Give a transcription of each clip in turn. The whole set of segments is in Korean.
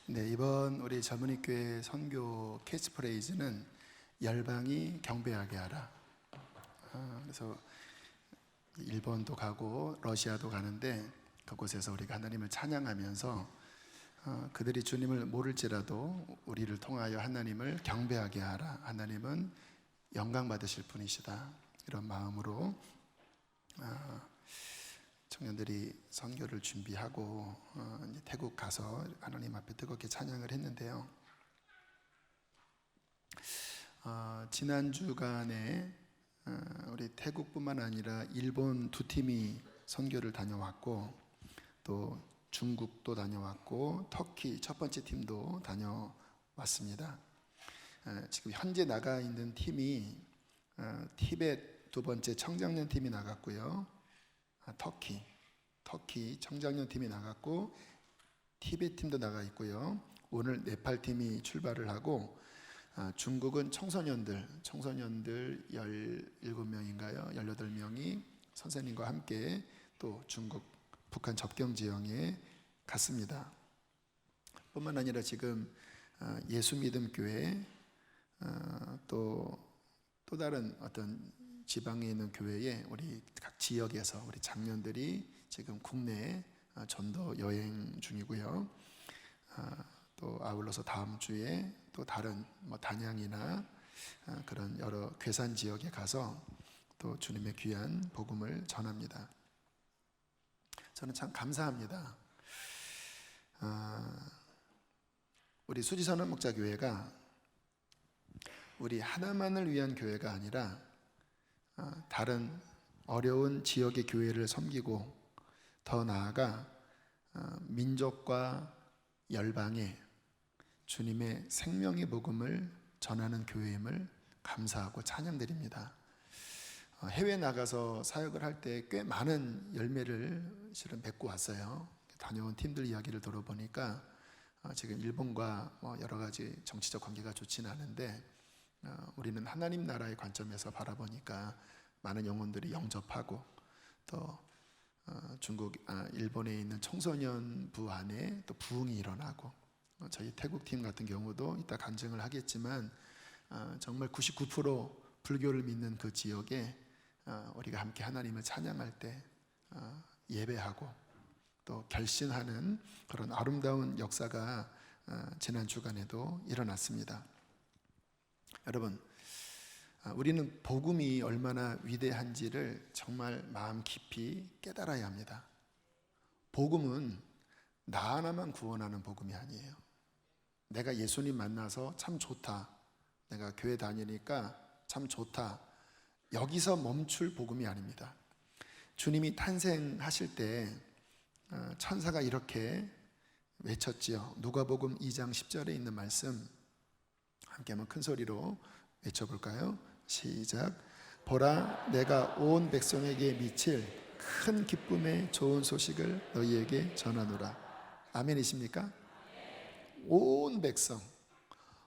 네, 이번 우리 젊은이교회 선교 캐치프레이즈는 열방이 경배하게 하라. 그래서 일본도 가고 러시아도 가는데 그곳에서 우리가 하나님을 찬양하면서 그들이 주님을 모를지라도 우리를 통하여 하나님을 경배하게 하라. 하나님은 영광 받으실 분이시다. 이런 마음으로 청년들이 선교를 준비하고 이제 태국 가서 하나님 앞에 뜨겁게 찬양을 했는데요. 지난 주간에 우리 태국뿐만 아니라 일본 두 팀이 선교를 다녀왔고, 또 중국도 다녀왔고, 터키 첫 번째 팀도 다녀왔습니다. 지금 현재 나가 있는 팀이 티벳 두 번째 청장년 팀이 나갔고요. 터키 청장년 팀이 나갔고, 티벳 팀도 나가 있고요. 오늘 네팔 팀이 출발을 하고, 중국은 청소년들 17명인가요? 18명이 선생님과 함께 또 중국, 북한 접경 지역에 갔습니다. 뿐만 아니라 지금 예수믿음교회 또 다른 어떤 지방에 있는 교회에 우리 각 지역에서 우리 장년들이 지금 국내에 전도 여행 중이고요. 또 아울러서 다음 주에 또 다른 단양이나 그런 여러 괴산 지역에 가서 또 주님의 귀한 복음을 전합니다. 저는 참 감사합니다. 우리 수지선언 목자교회가 우리 하나만을 위한 교회가 아니라 다른 어려운 지역의 교회를 섬기고, 더 나아가 민족과 열방에 주님의 생명의 복음을 전하는 교회임을 감사하고 찬양드립니다. 해외 나가서 사역을 할 때 꽤 많은 열매를 실은 맺고 왔어요. 다녀온 팀들 이야기를 들어보니까 지금 일본과 여러 가지 정치적 관계가 좋지는 않은데, 우리는 하나님 나라의 관점에서 바라보니까 많은 영혼들이 영접하고, 또 일본에 있는 청소년부 안에 또 부흥이 일어나고, 저희 태국팀 같은 경우도 이따 간증을 하겠지만 정말 99% 불교를 믿는 그 지역에 우리가 함께 하나님을 찬양할 때 예배하고 또 결신하는 그런 아름다운 역사가 지난 주간에도 일어났습니다. 여러분, 우리는 복음이 얼마나 위대한지를 정말 마음 깊이 깨달아야 합니다. 복음은 나 하나만 구원하는 복음이 아니에요. 내가 예수님 만나서 참 좋다, 내가 교회 다니니까 참 좋다, 여기서 멈출 복음이 아닙니다. 주님이 탄생하실 때 천사가 이렇게 외쳤지요. 누가복음 2장 10절에 있는 말씀 함께 한번 큰 소리로 외쳐볼까요? 시작. 보라, 내가 온 백성에게 미칠 큰 기쁨의 좋은 소식을 너희에게 전하노라. 아멘이십니까? 온 백성,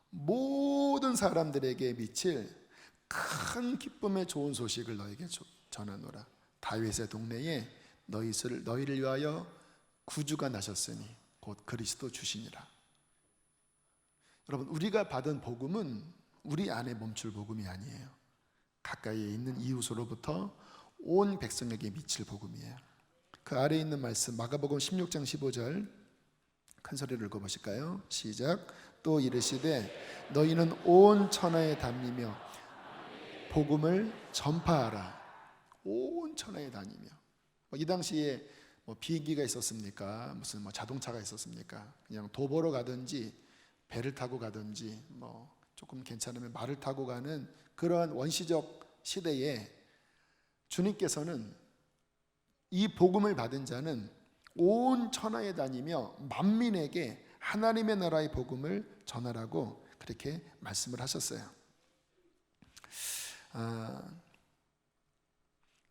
모든 사람들에게 미칠 큰 기쁨의 좋은 소식을 너희에게 전하노라. 다윗의 동네에 너희를 위하여 구주가 나셨으니 곧 그리스도 주시니라. 여러분, 우리가 받은 복음은 우리 안에 멈출 복음이 아니에요. 가까이에 있는 이웃으로부터 온 백성에게 미칠 복음이에요. 그 아래에 있는 말씀 마가복음 16장 15절 큰 소리를 읽어보실까요? 시작. 또 이르시되 너희는 온 천하에 다니며 복음을 전파하라. 온 천하에 다니며. 이 당시에 비행기가 있었습니까? 무슨 자동차가 있었습니까? 그냥 도보로 가든지 배를 타고 가든지 조금 괜찮으면 말을 타고 가는 그러한 원시적 시대에 주님께서는 이 복음을 받은 자는 온 천하에 다니며 만민에게 하나님의 나라의 복음을 전하라고 그렇게 말씀을 하셨어요.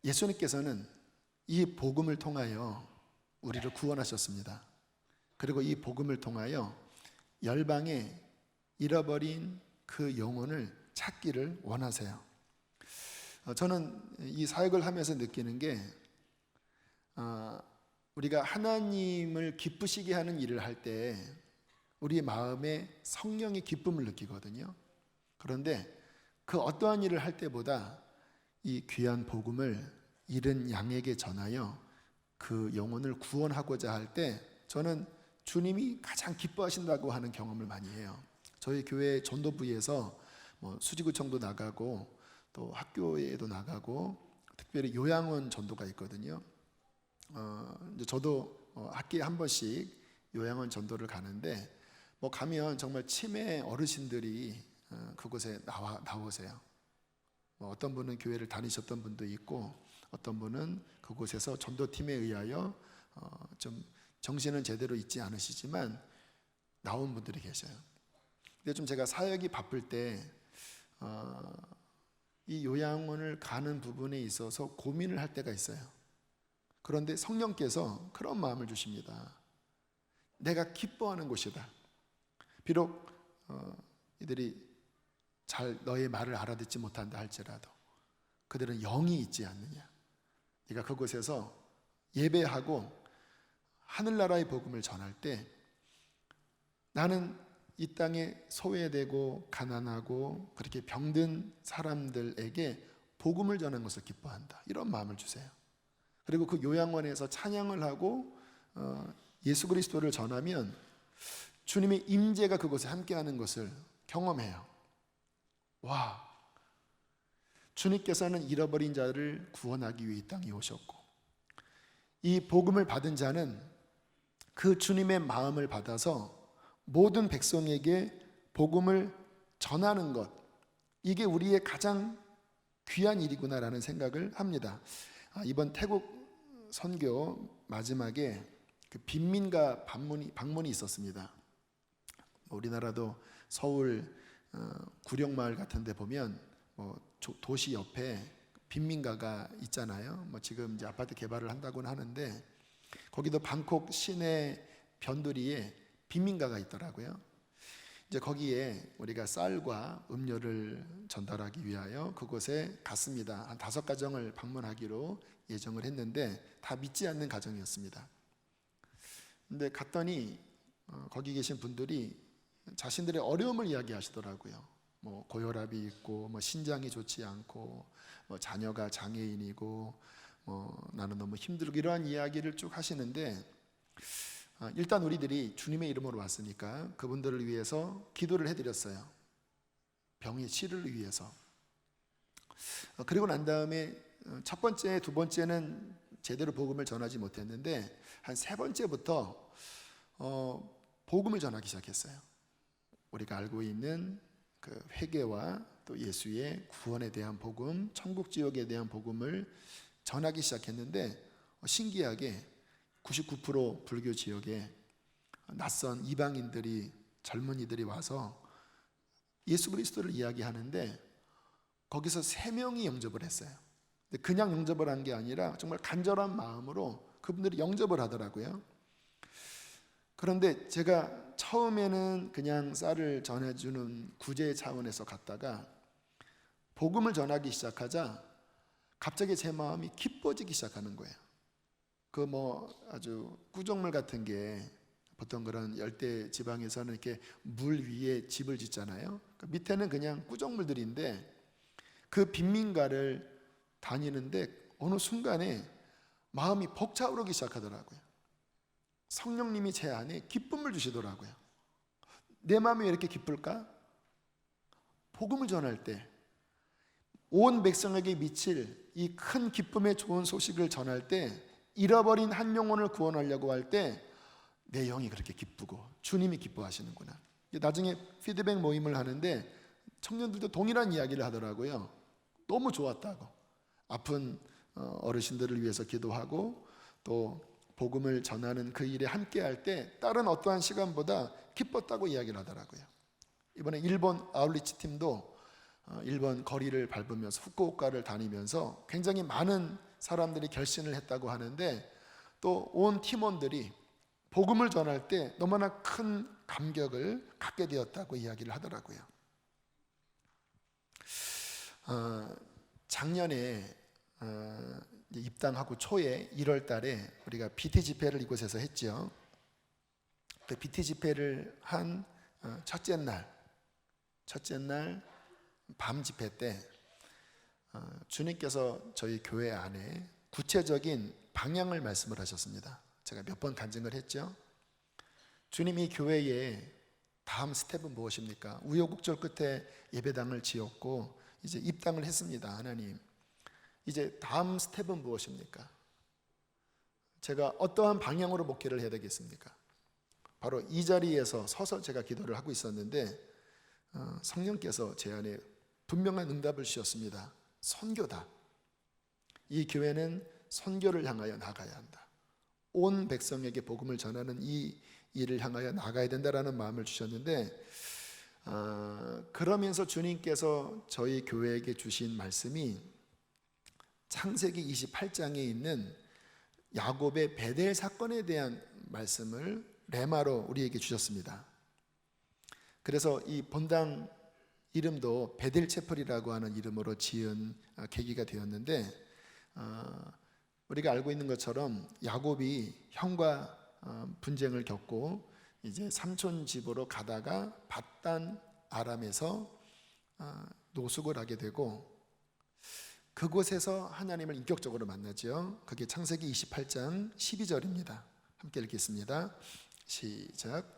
예수님께서는 이 복음을 통하여 우리를 구원하셨습니다. 그리고 이 복음을 통하여 열방에 잃어버린 그 영혼을 찾기를 원하세요. 저는 이 사역을 하면서 느끼는 게 우리가 하나님을 기쁘시게 하는 일을 할 때 우리의 마음에 성령의 기쁨을 느끼거든요. 그런데 그 어떠한 일을 할 때보다 이 귀한 복음을 잃은 양에게 전하여 그 영혼을 구원하고자 할 때 저는 주님이 가장 기뻐하신다고 하는 경험을 많이 해요. 저희 교회 전도부에서 수지구청도 나가고 또 학교에도 나가고 특별히 요양원 전도가 있거든요. 이제 저도 학기에 한 번씩 요양원 전도를 가는데 가면 정말 치매 어르신들이 그곳에 나오세요. 어떤 분은 교회를 다니셨던 분도 있고 어떤 분은 그곳에서 전도팀에 의하여 좀 정신은 제대로 있지 않으시지만 나온 분들이 계셔요. 근데 좀 제가 사역이 바쁠 때 이 요양원을 가는 부분에 있어서 고민을 할 때가 있어요. 그런데 성령께서 그런 마음을 주십니다. 내가 기뻐하는 곳이다. 비록 이들이 잘 너의 말을 알아듣지 못한다 할지라도 그들은 영이 있지 않느냐. 네가 그곳에서 예배하고 하늘나라의 복음을 전할 때 나는 이 땅에 소외되고 가난하고 그렇게 병든 사람들에게 복음을 전하는 것을 기뻐한다. 이런 마음을 주세요. 그리고 그 요양원에서 찬양을 하고 예수 그리스도를 전하면 주님의 임재가 그곳에 함께하는 것을 경험해요. 와, 주님께서는 잃어버린 자를 구원하기 위해 이 땅에 오셨고 이 복음을 받은 자는 그 주님의 마음을 받아서 모든 백성에게 복음을 전하는 것, 이게 우리의 가장 귀한 일이구나라는 생각을 합니다. 이번 태국 선교 마지막에 그 빈민가 방문이 있었습니다. 우리나라도 서울 구룡마을 같은 데 보면 도시 옆에 빈민가가 있잖아요. 지금 이제 아파트 개발을 한다고는 하는데 거기도 방콕 시내 변두리에 빈민가가 있더라고요. 이제 거기에 우리가 쌀과 음료를 전달하기 위하여 그곳에 갔습니다. 한 5가정을 방문하기로 예정을 했는데 다 믿지 않는 가정이었습니다. 근데 갔더니 거기 계신 분들이 자신들의 어려움을 이야기하시더라고요. 고혈압이 있고 신장이 좋지 않고 자녀가 장애인이고 나는 너무 힘들고 이러한 이야기를 쭉 하시는데 일단 우리들이 주님의 이름으로 왔으니까 그분들을 위해서 기도를 해드렸어요. 병의 치료를 위해서. 그리고 난 다음에 첫 번째, 두 번째는 제대로 복음을 전하지 못했는데 한 3번째부터 복음을 전하기 시작했어요. 우리가 알고 있는 그 회개와 또 예수의 구원에 대한 복음, 천국 지옥에 대한 복음을 전하기 시작했는데 신기하게 99% 불교 지역에 낯선 이방인들이 젊은이들이 와서 예수 그리스도를 이야기하는데 거기서 3명이 영접을 했어요. 근데 그냥 영접을 한 게 아니라 정말 간절한 마음으로 그분들이 영접을 하더라고요. 그런데 제가 처음에는 그냥 쌀을 전해주는 구제 차원에서 갔다가 복음을 전하기 시작하자 갑자기 제 마음이 기뻐지기 시작하는 거예요. 아주 구정물 같은 게 보통 그런 열대 지방에서는 이렇게 물 위에 집을 짓잖아요. 밑에는 그냥 구정물들인데 그 빈민가를 다니는데 어느 순간에 마음이 벅차오르기 시작하더라고요. 성령님이 제 안에 기쁨을 주시더라고요. 내 마음이 왜 이렇게 기쁠까? 복음을 전할 때 온 백성에게 미칠 이 큰 기쁨의 좋은 소식을 전할 때 잃어버린 한 영혼을 구원하려고 할 때 내 영이 그렇게 기쁘고 주님이 기뻐하시는구나. 나중에 피드백 모임을 하는데 청년들도 동일한 이야기를 하더라고요. 너무 좋았다고. 아픈 어르신들을 위해서 기도하고 또 복음을 전하는 그 일에 함께 할 때 다른 어떠한 시간보다 기뻤다고 이야기를 하더라고요. 이번에 일본 아울리치 팀도 일본 거리를 밟으면서 후쿠오카를 다니면서 굉장히 많은 사람들이 결신을 했다고 하는데 또 온 팀원들이 복음을 전할 때 너무나 큰 감격을 갖게 되었다고 이야기를 하더라고요. 작년에 입당하고 초에 1월 달에 우리가 PT 집회를 이곳에서 했죠. 그 BT 집회를 한 첫째 날 밤 집회 때 주님께서 저희 교회 안에 구체적인 방향을 말씀을 하셨습니다. 제가 몇 번 간증을 했죠. 주님이 교회에 다음 스텝은 무엇입니까? 우여곡절 끝에 예배당을 지었고 이제 입당을 했습니다. 하나님, 이제 다음 스텝은 무엇입니까? 제가 어떠한 방향으로 목회를 해야 되겠습니까? 바로 이 자리에서 서서 제가 기도를 하고 있었는데 성령께서 제 안에 분명한 응답을 주셨습니다. 선교다. 이 교회는 선교를 향하여 나가야 한다. 온 백성에게 복음을 전하는 이 일을 향하여 나가야 된다라는 마음을 주셨는데, 그러면서 주님께서 저희 교회에게 주신 말씀이 창세기 28장에 있는 야곱의 베델 사건에 대한 말씀을 레마로 우리에게 주셨습니다. 그래서 이 본당 이름도 베델 채플이라고 하는 이름으로 지은 계기가 되었는데, 우리가 알고 있는 것처럼 야곱이 형과 분쟁을 겪고 이제 삼촌 집으로 가다가 밧단 아람에서 노숙을 하게 되고, 그곳에서 하나님을 인격적으로 만나죠. 그게 창세기 28장 12절입니다. 함께 읽겠습니다. 시작.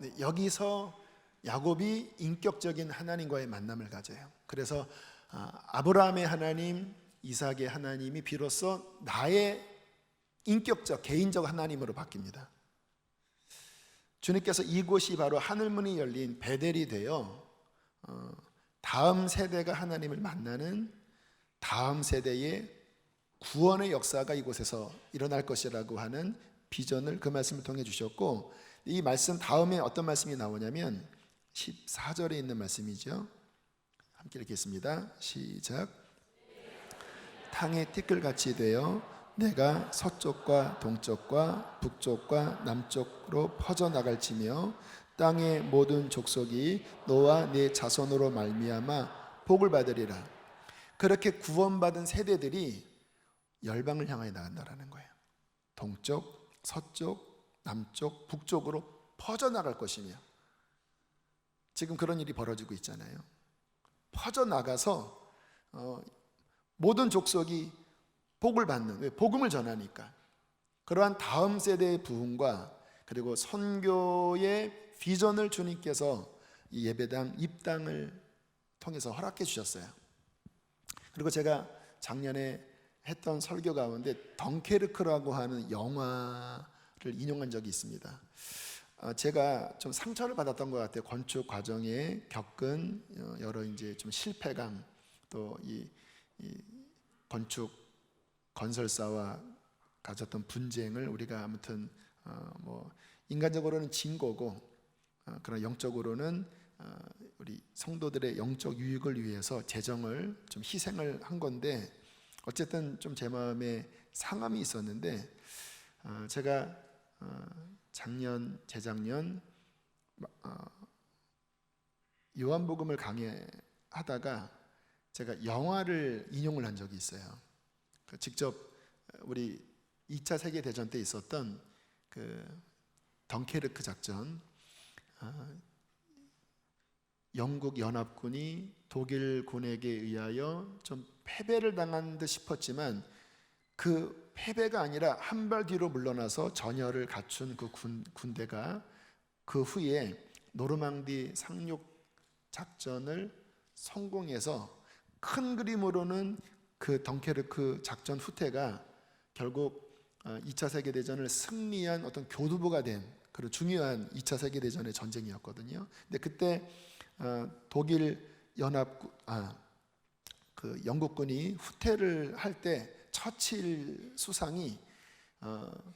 네, 여기서 야곱이 인격적인 하나님과의 만남을 가져요. 그래서 아브라함의 하나님, 이삭의 하나님이 비로소 나의 인격적, 개인적 하나님으로 바뀝니다. 주님께서 이곳이 바로 하늘문이 열린 베델이 되어 다음 세대가 하나님을 만나는 다음 세대의 구원의 역사가 이곳에서 일어날 것이라고 하는 비전을 그 말씀을 통해 주셨고, 이 말씀 다음에 어떤 말씀이 나오냐면 14절에 있는 말씀이죠. 함께 읽겠습니다. 시작. 탕의 티끌같이 되어 내가 서쪽과 동쪽과 북쪽과 남쪽으로 퍼져나갈지며 땅의 모든 족속이 너와 네 자손으로 말미암아 복을 받으리라. 그렇게 구원받은 세대들이 열방을 향하여 나간다라는 거예요. 동쪽, 서쪽, 남쪽, 북쪽으로 퍼져나갈 것이며, 지금 그런 일이 벌어지고 있잖아요. 퍼져나가서 모든 족속이 복을 받는, 왜? 복음을 전하니까. 그러한 다음 세대의 부흥과 그리고 선교의 비전을 주님께서 이 예배당 입당을 통해서 허락해 주셨어요. 그리고 제가 작년에 했던 설교 가운데 덩케르크라고 하는 영화를 인용한 적이 있습니다. 제가 좀 상처를 받았던 것 같아요. 건축 과정에 겪은 여러 이제 좀 실패감, 또 이 건축 건설사와 가졌던 분쟁을 우리가 아무튼 뭐 인간적으로는 진 거고, 그러나 영적으로는 우리 성도들의 영적 유익을 위해서 재정을 좀 희생을 한 건데, 어쨌든 좀 제 마음에 상함이 있었는데, 제가 재작년 요한복음을 강의하다가 제가 영화를 인용을 한 적이 있어요. 직접 우리 2차 세계대전 때 있었던 그 덩케르크 작전, 영국 연합군이 독일군에게 의하여 좀 패배를 당한 듯 싶었지만 그 패배가 아니라 한 발 뒤로 물러나서 전열을 갖춘 그 군대가 그 후에 노르망디 상륙 작전을 성공해서, 큰 그림으로는 그 덩케르크 작전 후퇴가 결국 2차 세계대전을 승리한 어떤 교두보가 된 그런 중요한 2차 세계대전의 전쟁이었거든요. 근데 그때 독일 연합군, 그 영국군이 후퇴를 할 때 처칠 수상이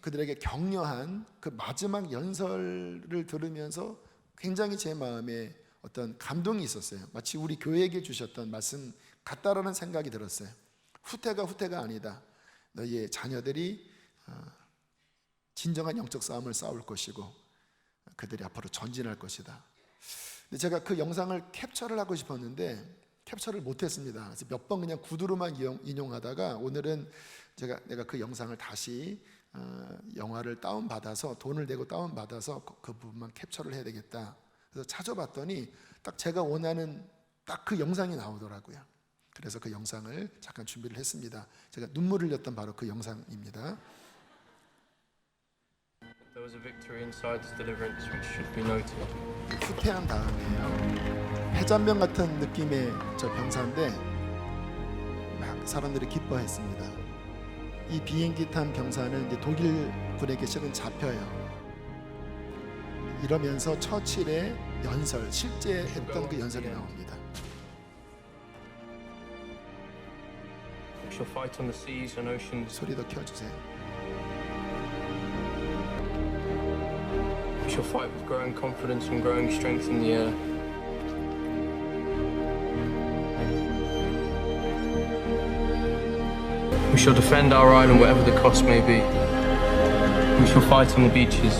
그들에게 격려한 그 마지막 연설을 들으면서 굉장히 제 마음에 어떤 감동이 있었어요. 마치 우리 교회에게 주셨던 말씀 같다라는 생각이 들었어요. 후퇴가 아니다. 너희의 자녀들이 진정한 영적 싸움을 싸울 것이고 그들이 앞으로 전진할 것이다. 근데 제가 그 영상을 캡처를 하고 싶었는데 캡처를 못했습니다. 그래서 몇 번 그냥 구두로만 인용하다가 오늘은 내가 그 영상을 다시 영화를 다운받아서 돈을 내고 다운받아서 그 부분만 캡처를 해야 되겠다. 그래서 찾아봤더니 딱 제가 원하는 딱 그 영상이 나오더라고요. 그래서 그 영상을 잠깐 준비를 했습니다. 제가 눈물을 흘렸던 바로 그 영상입니다. There was a victory inside this deliverance which should be noted. 후퇴한 다음에요. 해잔병 같은 느낌의 저 병사인데 막 사람들이 기뻐했습니다. 이 비행기 탄 병사는 이제 독일군에게 실은 잡혀요. 이러면서 처칠의 연설, 실제 했던 그 연설이 나옵니다. We shall fight on the seas and oceans. 소리 더 켜주세요. We shall fight with growing confidence and growing strength in the air. We shall defend our island whatever the cost may be. We shall fight on the beaches.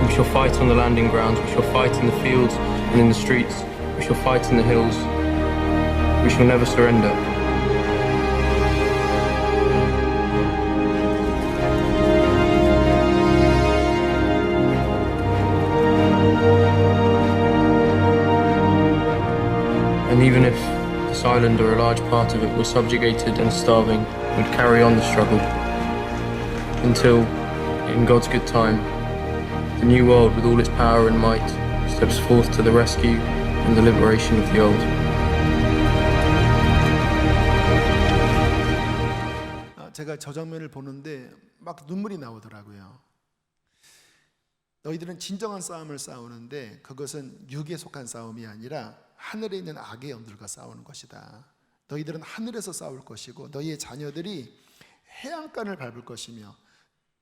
We shall fight on the landing grounds. We shall fight in the fields and in the streets. We shall fight in the hills. We shall never surrender. And even if this island or a large part of it were subjugated and starving, we'd carry on the struggle until, in God's good time, the new world with all its power and might steps forth to the rescue and the liberation of the old. 제가 저 장면을 보는데 막 눈물이 나오더라고요. 너희들은 진정한 싸움을 싸우는데 그것은 육에 속한 싸움이 아니라 하늘에 있는 악의 영들과 싸우는 것이다. 너희들은 하늘에서 싸울 것이고 너희의 자녀들이 해안간을 밟을 것이며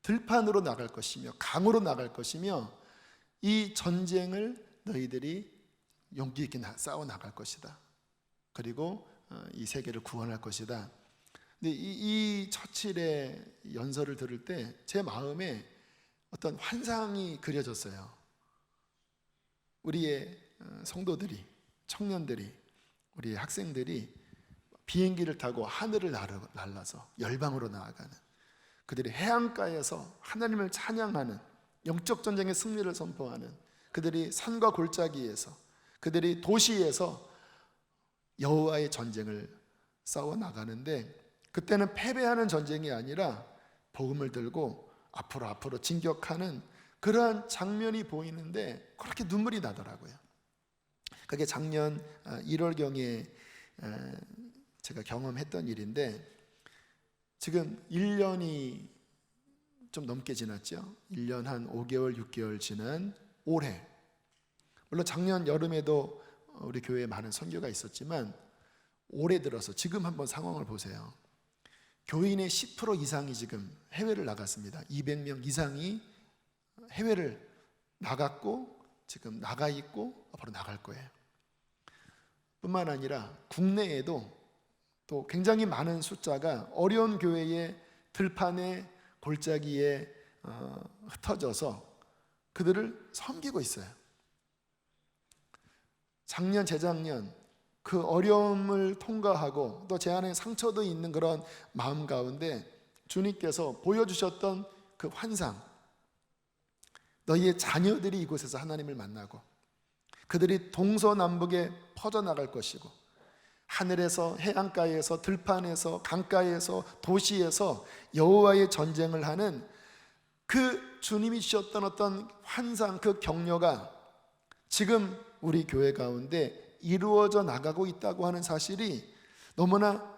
들판으로 나갈 것이며 강으로 나갈 것이며 이 전쟁을 너희들이 용기 있게 싸워 나갈 것이다. 그리고 이 세계를 구원할 것이다. 근데 이 처칠의 연설을 들을 때 제 마음에 어떤 환상이 그려졌어요. 우리의 성도들이, 청년들이, 우리의 학생들이 비행기를 타고 하늘을 날아서 열방으로 나아가는, 그들이 해안가에서 하나님을 찬양하는, 영적 전쟁의 승리를 선포하는, 그들이 산과 골짜기에서, 그들이 도시에서 여호와의 전쟁을 싸워 나가는데, 그때는 패배하는 전쟁이 아니라 복음을 들고 앞으로 진격하는 그러한 장면이 보이는데 그렇게 눈물이 나더라고요. 그게 작년 1월경에 제가 경험했던 일인데, 지금 1년이 좀 넘게 지났죠. 1년 한 5개월, 6개월 지난 올해, 물론 작년 여름에도 우리 교회에 많은 선교가 있었지만 올해 들어서 지금 한번 상황을 보세요. 교인의 10% 이상이 지금 해외를 나갔습니다. 200명 이상이 해외를 나갔고 지금 나가 있고 앞으로 나갈 거예요. 뿐만 아니라 국내에도 또 굉장히 많은 숫자가 어려운 교회의 들판에 골짜기에 흩어져서 그들을 섬기고 있어요. 작년, 재작년 그 어려움을 통과하고 또 제 안에 상처도 있는 그런 마음 가운데 주님께서 보여주셨던 그 환상, 너희의 자녀들이 이곳에서 하나님을 만나고 그들이 동서남북에 퍼져나갈 것이고 하늘에서, 해안가에서, 들판에서, 강가에서, 도시에서 여호와의 전쟁을 하는 그 주님이 주셨던 어떤 환상, 그 격려가 지금 우리 교회 가운데 이루어져 나가고 있다고 하는 사실이 너무나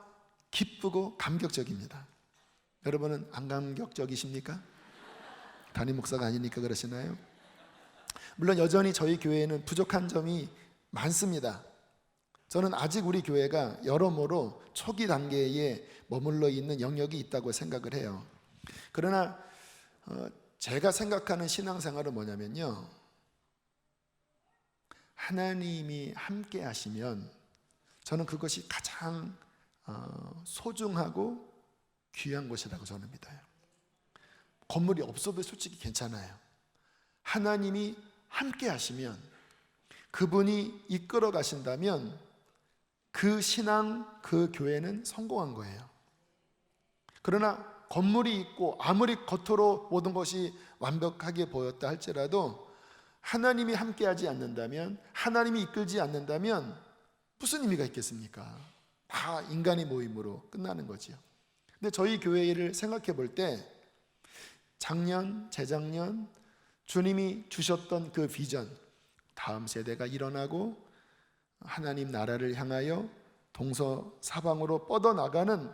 기쁘고 감격적입니다. 여러분은 안 감격적이십니까? 담임 목사가 아니니까 그러시나요? 물론 여전히 저희 교회에는 부족한 점이 많습니다. 저는 아직 우리 교회가 여러모로 초기 단계에 머물러 있는 영역이 있다고 생각을 해요. 그러나 제가 생각하는 신앙생활은 뭐냐면요, 하나님이 함께 하시면 저는 그것이 가장 소중하고 귀한 것이라고 저는 믿어요. 건물이 없어도 솔직히 괜찮아요. 하나님이 함께 하시면 그분이 이끌어 가신다면 그 신앙, 그 교회는 성공한 거예요. 그러나 건물이 있고 아무리 겉으로 모든 것이 완벽하게 보였다 할지라도 하나님이 함께하지 않는다면, 하나님이 이끌지 않는다면 무슨 의미가 있겠습니까? 다 인간의 모임으로 끝나는 거지요. 근데 저희 교회를 생각해 볼 때 작년, 재작년 주님이 주셨던 그 비전, 다음 세대가 일어나고 하나님 나라를 향하여 동서사방으로 뻗어나가는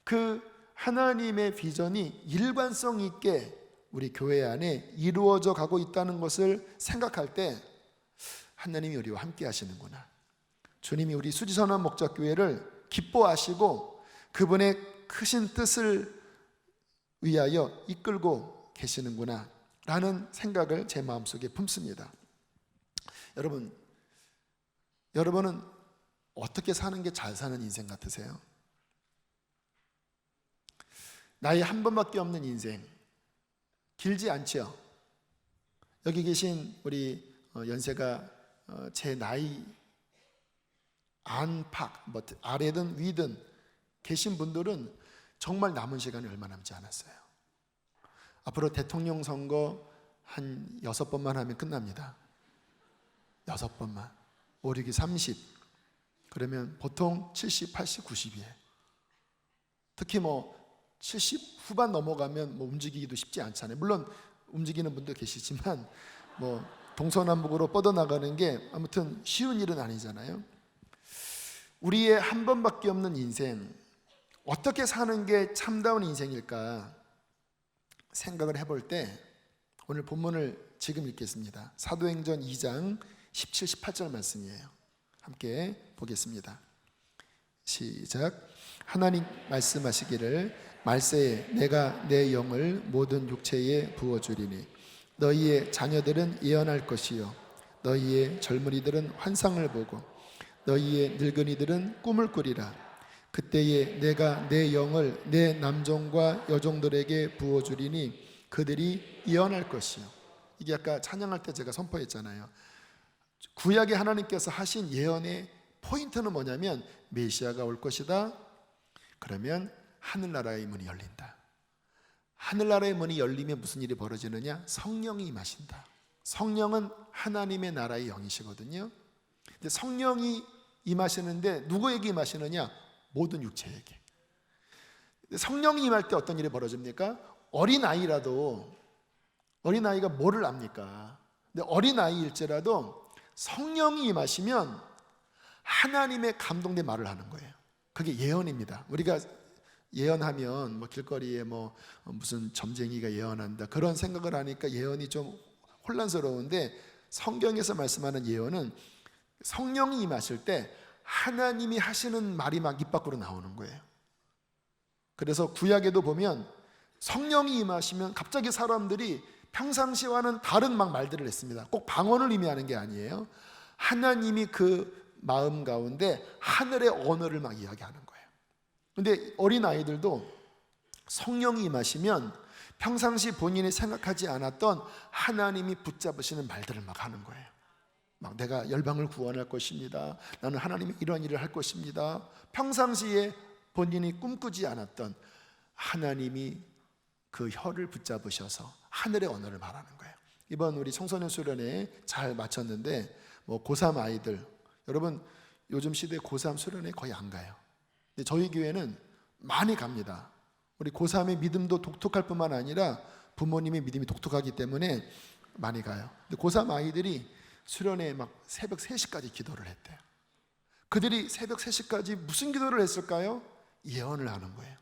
그 하나님의 비전이 일관성 있게 우리 교회 안에 이루어져 가고 있다는 것을 생각할 때 하나님이 우리와 함께 하시는구나, 주님이 우리 수지선한 목자교회를 기뻐하시고 그분의 크신 뜻을 위하여 이끌고 계시는구나 라는 생각을 제 마음속에 품습니다. 여러분은 어떻게 사는 게 잘 사는 인생 같으세요? 나이 한 번밖에 없는 인생, 길지 않죠? 여기 계신 우리 연세가 제 나이 안팎, 아래든 위든 계신 분들은 정말 남은 시간이 얼마 남지 않았어요. 앞으로 대통령 선거 한 6번만 하면 끝납니다. 6번만. 5, 6이 30. 그러면 보통 70, 80, 90이에요. 특히 70 후반 넘어가면 움직이기도 쉽지 않잖아요. 물론 움직이는 분도 계시지만 동서남북으로 뻗어나가는 게 아무튼 쉬운 일은 아니잖아요. 우리의 한 번밖에 없는 인생, 어떻게 사는 게 참다운 인생일까 생각을 해볼 때 오늘 본문을 지금 읽겠습니다. 사도행전 2장 17, 18절 말씀이에요. 함께 보겠습니다. 시작. 하나님 말씀하시기를 말세에 내가 내 영을 모든 육체에 부어주리니 너희의 자녀들은 예언할 것이요 너희의 젊은이들은 환상을 보고 너희의 늙은이들은 꿈을 꾸리라. 그때에 내가 내 영을 내 남종과 여종들에게 부어주리니 그들이 예언할 것이요. 이게 아까 찬양할 때 제가 선포했잖아요. 구약의 하나님께서 하신 예언의 포인트는 뭐냐면 메시아가 올 것이다. 그러면 하늘나라의 문이 열린다. 하늘나라의 문이 열리면 무슨 일이 벌어지느냐? 성령이 임하신다. 성령은 하나님의 나라의 영이시거든요. 근데 성령이 임하시는데 누구에게 임하시느냐? 모든 육체에게. 성령이 임할 때 어떤 일이 벌어집니까? 어린아이가 뭐를 압니까? 근데 어린아이일지라도 성령이 임하시면 하나님의 감동된 말을 하는 거예요. 그게 예언입니다. 우리가 예언하면 길거리에 무슨 점쟁이가 예언한다 그런 생각을 하니까 예언이 좀 혼란스러운데, 성경에서 말씀하는 예언은 성령이 임하실 때 하나님이 하시는 말이 막 입 밖으로 나오는 거예요. 그래서 구약에도 보면 성령이 임하시면 갑자기 사람들이 평상시와는 다른 말들을 했습니다. 꼭 방언을 의미하는 게 아니에요. 하나님이 그 마음 가운데 하늘의 언어를 막 이야기하는 거예요. 근데 어린아이들도 성령이 임하시면 평상시 본인이 생각하지 않았던 하나님이 붙잡으시는 말들을 막 하는 거예요. 막 내가 열방을 구원할 것입니다. 나는 하나님이 이런 일을 할 것입니다. 평상시에 본인이 꿈꾸지 않았던 하나님이 그 혀를 붙잡으셔서 하늘의 언어를 말하는 거예요. 이번 우리 청소년 수련회 잘 마쳤는데 고3 아이들, 여러분 요즘 시대 고3 수련회 거의 안 가요. 근데 저희 교회는 많이 갑니다. 우리 고3의 믿음도 독특할 뿐만 아니라 부모님의 믿음이 독특하기 때문에 많이 가요. 근데 고3 아이들이 수련회에 새벽 3시까지 기도를 했대요. 그들이 새벽 3시까지 무슨 기도를 했을까요? 예언을 하는 거예요.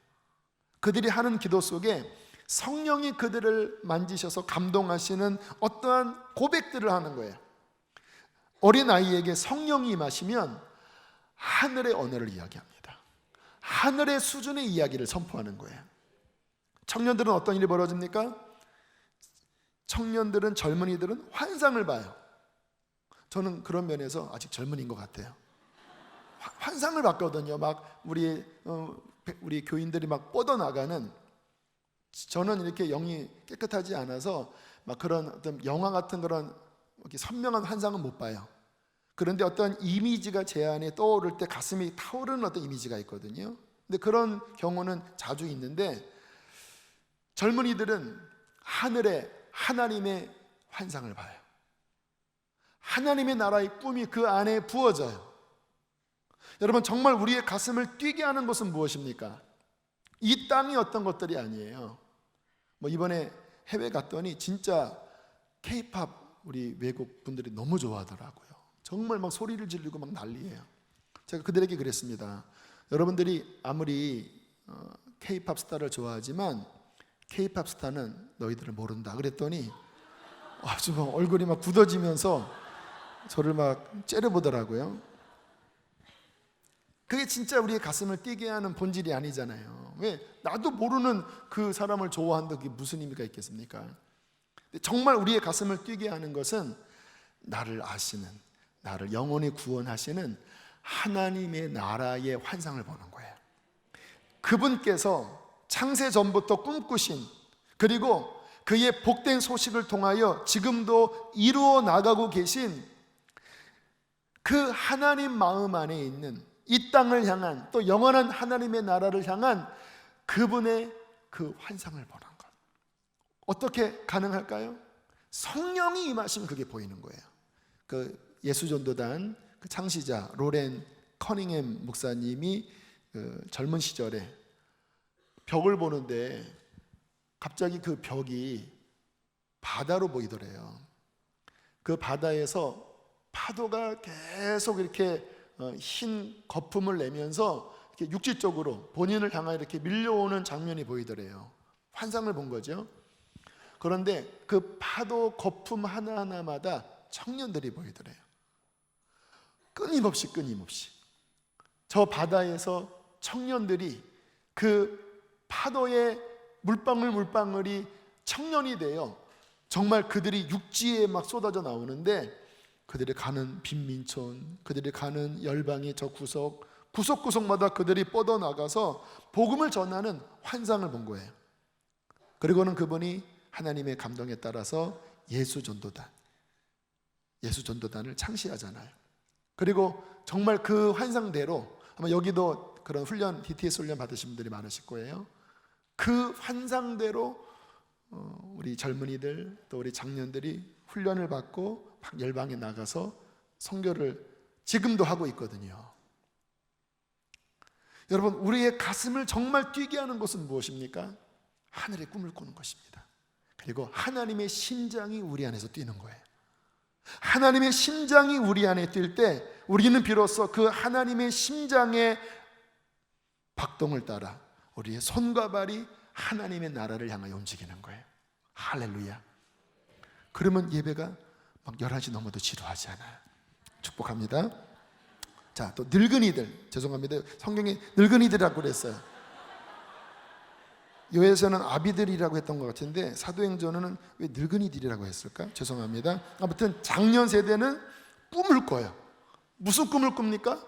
그들이 하는 기도 속에 성령이 그들을 만지셔서 감동하시는 어떠한 고백들을 하는 거예요. 어린아이에게 성령이 임하시면 하늘의 언어를 이야기합니다. 하늘의 수준의 이야기를 선포하는 거예요. 청년들은 어떤 일이 벌어집니까? 청년들은, 젊은이들은 환상을 봐요. 저는 그런 면에서 아직 젊은이인 것 같아요. 환상을 봤거든요. 우리 교인들이 뻗어나가는, 저는 이렇게 영이 깨끗하지 않아서 그런 어떤 영화 같은 그런 이렇게 선명한 환상은 못 봐요. 그런데 어떤 이미지가 제 안에 떠오를 때 가슴이 타오르는 어떤 이미지가 있거든요. 근데 그런 경우는 자주 있는데, 젊은이들은 하늘에 하나님의 환상을 봐요. 하나님의 나라의 꿈이 그 안에 부어져요. 여러분, 정말 우리의 가슴을 뛰게 하는 것은 무엇입니까? 이 땅이 어떤 것들이 아니에요. 이번에 해외 갔더니 진짜 K-팝 우리 외국 분들이 너무 좋아하더라고요. 정말 막 소리를 지르고 막 난리예요. 제가 그들에게 그랬습니다. 여러분들이 아무리 K-팝 스타를 좋아하지만 K-팝 스타는 너희들을 모른다. 그랬더니 아주 막 얼굴이 막 굳어지면서 저를 막 째려보더라고요. 그게 진짜 우리의 가슴을 뛰게 하는 본질이 아니잖아요. 왜? 나도 모르는 그 사람을 좋아한다, 그게 무슨 의미가 있겠습니까? 정말 우리의 가슴을 뛰게 하는 것은 나를 아시는, 나를 영원히 구원하시는 하나님의 나라의 환상을 보는 거예요. 그분께서 창세 전부터 꿈꾸신, 그리고 그의 복된 소식을 통하여 지금도 이루어 나가고 계신 그 하나님 마음 안에 있는 이 땅을 향한, 또 영원한 하나님의 나라를 향한 그분의 그 환상을 보는 것. 어떻게 가능할까요? 성령이 임하시면 그게 보이는 거예요. 그 예수전도단 그 창시자 로렌 커닝햄 목사님이 그 젊은 시절에 벽을 보는데 갑자기 그 벽이 바다로 보이더래요. 그 바다에서 파도가 계속 이렇게 흰 거품을 내면서 이렇게 육지적으로 본인을 향하여 이렇게 밀려오는 장면이 보이더래요. 환상을 본 거죠. 그런데 그 파도 거품 하나하나마다 청년들이 보이더래요. 끊임없이 저 바다에서 청년들이 그 파도의 물방울이 청년이 되어 정말 그들이 육지에 막 쏟아져 나오는데, 그들이 가는 빈민촌, 그들이 가는 열방의 저 구석구석마다 그들이 뻗어나가서 복음을 전하는 환상을 본 거예요. 그리고는 그분이 하나님의 감동에 따라서 예수전도단을 창시하잖아요. 그리고 정말 그 환상대로, 아마 여기도 그런 훈련, DTS 훈련 받으신 분들이 많으실 거예요. 그 환상대로 우리 젊은이들 또 우리 장년들이 훈련을 받고 막 열방에 나가서 선교를 지금도 하고 있거든요. 여러분, 우리의 가슴을 정말 뛰게 하는 것은 무엇입니까? 하늘의 꿈을 꾸는 것입니다. 그리고 하나님의 심장이 우리 안에서 뛰는 거예요. 하나님의 심장이 우리 안에 뛸 때 우리는 비로소 그 하나님의 심장의 박동을 따라 우리의 손과 발이 하나님의 나라를 향하여 움직이는 거예요. 할렐루야. 그러면 예배가 막 11시 넘어도 지루하지 않아요. 축복합니다. 자, 또 늙은이들, 죄송합니다. 성경에 늙은이들이라고 그랬어요. 요에서는 아비들이라고 했던 것 같은데 사도행전은 왜 늙은이들이라고 했을까? 죄송합니다. 아무튼 장년 세대는 꿈을 꿔요. 무슨 꿈을 꿉니까?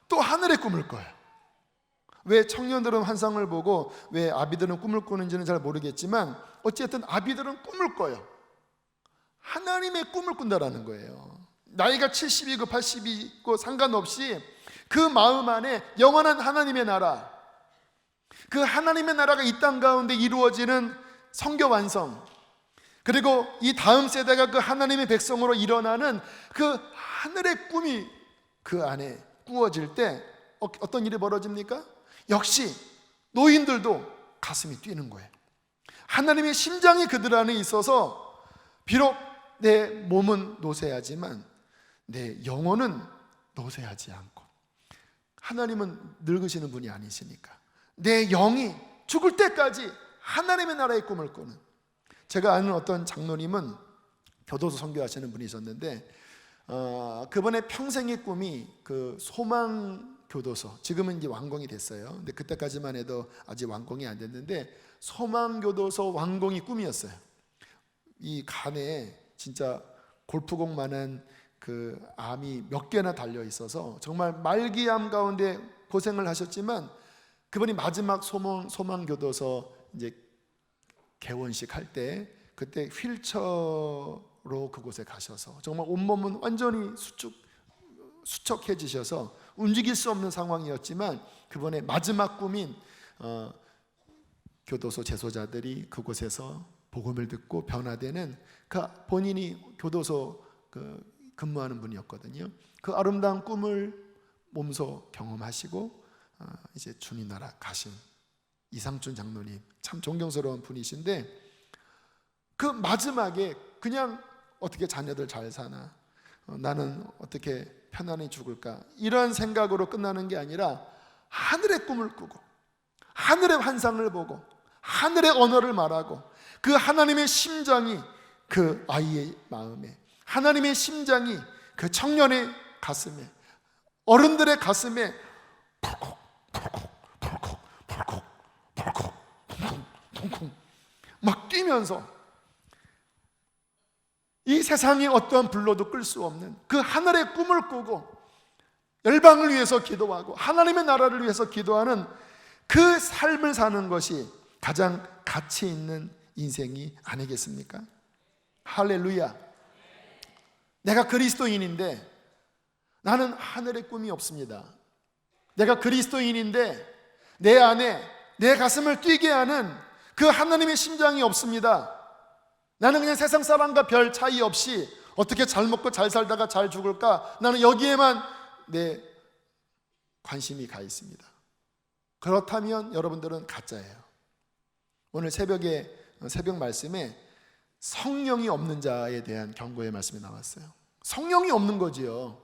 또 하늘의 꿈을 꿔요. 왜 청년들은 환상을 보고 왜 아비들은 꿈을 꾸는지는 잘 모르겠지만 어쨌든 아비들은 꿈을 꿔요. 하나님의 꿈을 꾼다라는 거예요. 나이가 70이고 80이고 상관없이 그 마음 안에 영원한 하나님의 나라, 그 하나님의 나라가 이 땅 가운데 이루어지는 성교 완성, 그리고 이 다음 세대가 그 하나님의 백성으로 일어나는 그 하늘의 꿈이 그 안에 꾸어질 때 어떤 일이 벌어집니까? 역시 노인들도 가슴이 뛰는 거예요. 하나님의 심장이 그들 안에 있어서 비록 내 몸은 노쇠하지만 내 영혼은 노쇠하지 않고, 하나님은 늙으시는 분이 아니시니까 내 영이 죽을 때까지 하나님의 나라의 꿈을 꾸는, 제가 아는 어떤 장로님은 교도소 선교하시는 분이셨는데 그분의 평생의 꿈이 그 소망교도소, 지금은 이제 완공이 됐어요. 근데 그때까지만 해도 아직 완공이 안 됐는데 소망교도소 완공이 꿈이었어요. 이 간에 진짜 골프공만한 그 암이 몇 개나 달려 있어서 정말 말기암 가운데 고생을 하셨지만 그분이 마지막 소망교도소 이제 개원식 할 때 그때 휠체어로 그곳에 가셔서 정말 온몸은 완전히 수축 수척해지셔서 움직일 수 없는 상황이었지만 그분의 마지막 꿈인 교도소 재소자들이 그곳에서 복음을 듣고 변화되는, 그 본인이 교도소 근무하는 분이었거든요. 그 아름다운 꿈을 몸소 경험하시고 이제 주님 나라 가신 이상춘 장로님, 참 존경스러운 분이신데, 그 마지막에 그냥 어떻게 자녀들 잘 사나, 나는 어떻게 편안히 죽을까, 이런 생각으로 끝나는 게 아니라 하늘의 꿈을 꾸고 하늘의 환상을 보고 하늘의 언어를 말하고, 그 하나님의 심장이 그 아이의 마음에, 하나님의 심장이 그 청년의 가슴에, 어른들의 가슴에 덜컥 덜컥 덜컥 덜컥 덜컥 덜컥 덜컥 막 뛰면서 이 세상에 어떠한 불로도 끌 수 없는 그 하늘의 꿈을 꾸고 열방을 위해서 기도하고 하나님의 나라를 위해서 기도하는 그 삶을 사는 것이 가장 가치 있는 인생이 아니겠습니까? 할렐루야. 내가 그리스도인인데 나는 하늘의 꿈이 없습니다. 내가 그리스도인인데 내 안에 내 가슴을 뛰게 하는 그 하나님의 심장이 없습니다. 나는 그냥 세상 사람과 별 차이 없이 어떻게 잘 먹고 잘 살다가 잘 죽을까, 나는 여기에만 내 관심이 가 있습니다. 그렇다면 여러분들은 가짜예요. 오늘 새벽 말씀에 성령이 없는 자에 대한 경고의 말씀이 나왔어요. 성령이 없는 거지요.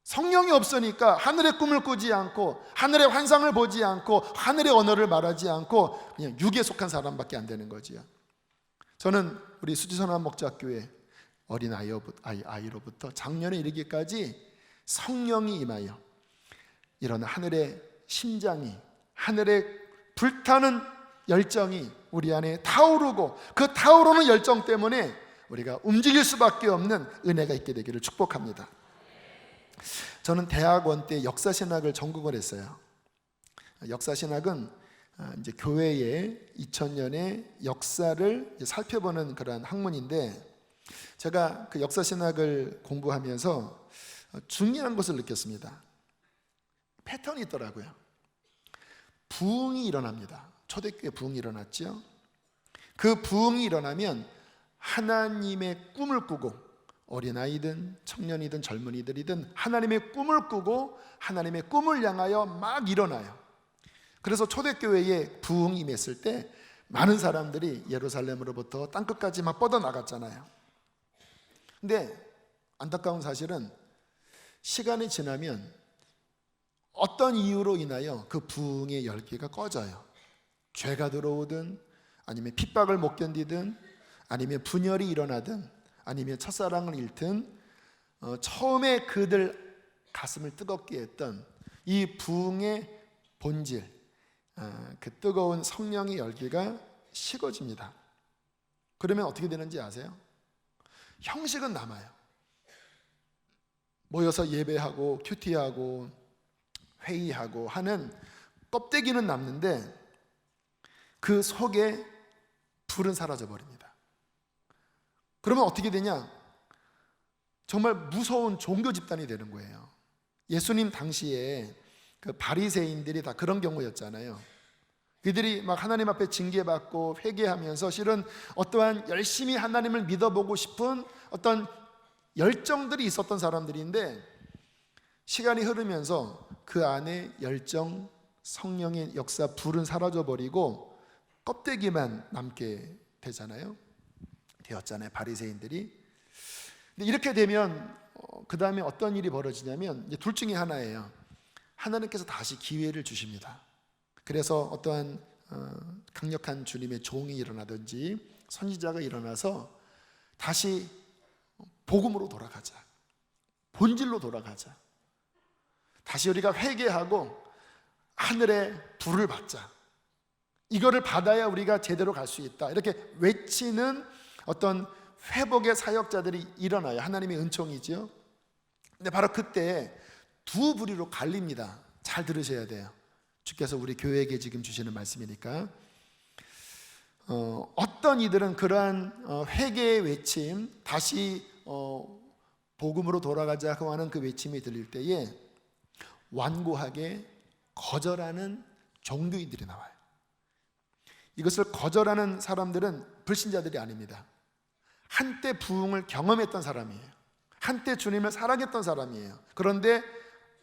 성령이 없으니까 하늘의 꿈을 꾸지 않고 하늘의 환상을 보지 않고 하늘의 언어를 말하지 않고 그냥 육에 속한 사람밖에 안 되는 거지요. 저는 우리 수지선한 목자교회 어린 아이로부터 작년에 이르기까지 성령이 임하여 이런 하늘의 심장이, 하늘의 불타는 열정이 우리 안에 타오르고, 그 타오르는 열정 때문에 우리가 움직일 수밖에 없는 은혜가 있게 되기를 축복합니다. 저는 대학원 때 역사신학을 전공을 했어요. 역사신학은 이제 교회의 2000년의 역사를 살펴보는 그런 학문인데, 제가 그 역사신학을 공부하면서 중요한 것을 느꼈습니다. 패턴이 있더라고요. 부흥이 일어납니다. 초대교회 부흥이 일어났죠. 그 부흥이 일어나면 하나님의 꿈을 꾸고, 어린아이든 청년이든 젊은이들이든 하나님의 꿈을 꾸고 하나님의 꿈을 향하여 막 일어나요. 그래서 초대교회에 부흥이 임했을 때 많은 사람들이 예루살렘으로부터 땅끝까지 막 뻗어나갔잖아요. 근데 안타까운 사실은 시간이 지나면 어떤 이유로 인하여 그 부흥의 열기가 꺼져요. 죄가 들어오든, 아니면 핍박을 못 견디든, 아니면 분열이 일어나든, 아니면 첫사랑을 잃든, 처음에 그들 가슴을 뜨겁게 했던 이 부흥의 본질, 그 뜨거운 성령의 열기가 식어집니다. 그러면 어떻게 되는지 아세요? 형식은 남아요. 모여서 예배하고 큐티하고 회의하고 하는 껍데기는 남는데 그 속에 불은 사라져버립니다. 그러면 어떻게 되냐? 정말 무서운 종교 집단이 되는 거예요. 예수님 당시에 그 바리새인들이 다 그런 경우였잖아요. 그들이 막 하나님 앞에 징계받고 회개하면서 실은 어떠한 열심히 하나님을 믿어보고 싶은 어떤 열정들이 있었던 사람들인데, 시간이 흐르면서 그 안에 열정, 성령의 역사, 불은 사라져버리고 껍데기만 남게 되었잖아요, 바리새인들이. 근데 이렇게 되면 그 다음에 어떤 일이 벌어지냐면 이제 둘 중에 하나예요. 하나님께서 다시 기회를 주십니다. 그래서 어떠한 강력한 주님의 종이 일어나든지 선지자가 일어나서 다시 복음으로 돌아가자, 본질로 돌아가자, 다시 우리가 회개하고 하늘의 불을 받자, 이거를 받아야 우리가 제대로 갈 수 있다, 이렇게 외치는 어떤 회복의 사역자들이 일어나요. 하나님의 은총이죠. 근데 바로 그때 두 부류로 갈립니다. 잘 들으셔야 돼요. 주께서 우리 교회에게 지금 주시는 말씀이니까. 어떤 이들은 그러한 회개의 외침, 다시 복음으로 돌아가자고 하는 그 외침이 들릴 때에 완고하게 거절하는 종교인들이 나와요. 이것을 거절하는 사람들은 불신자들이 아닙니다. 한때 부흥을 경험했던 사람이에요. 한때 주님을 사랑했던 사람이에요. 그런데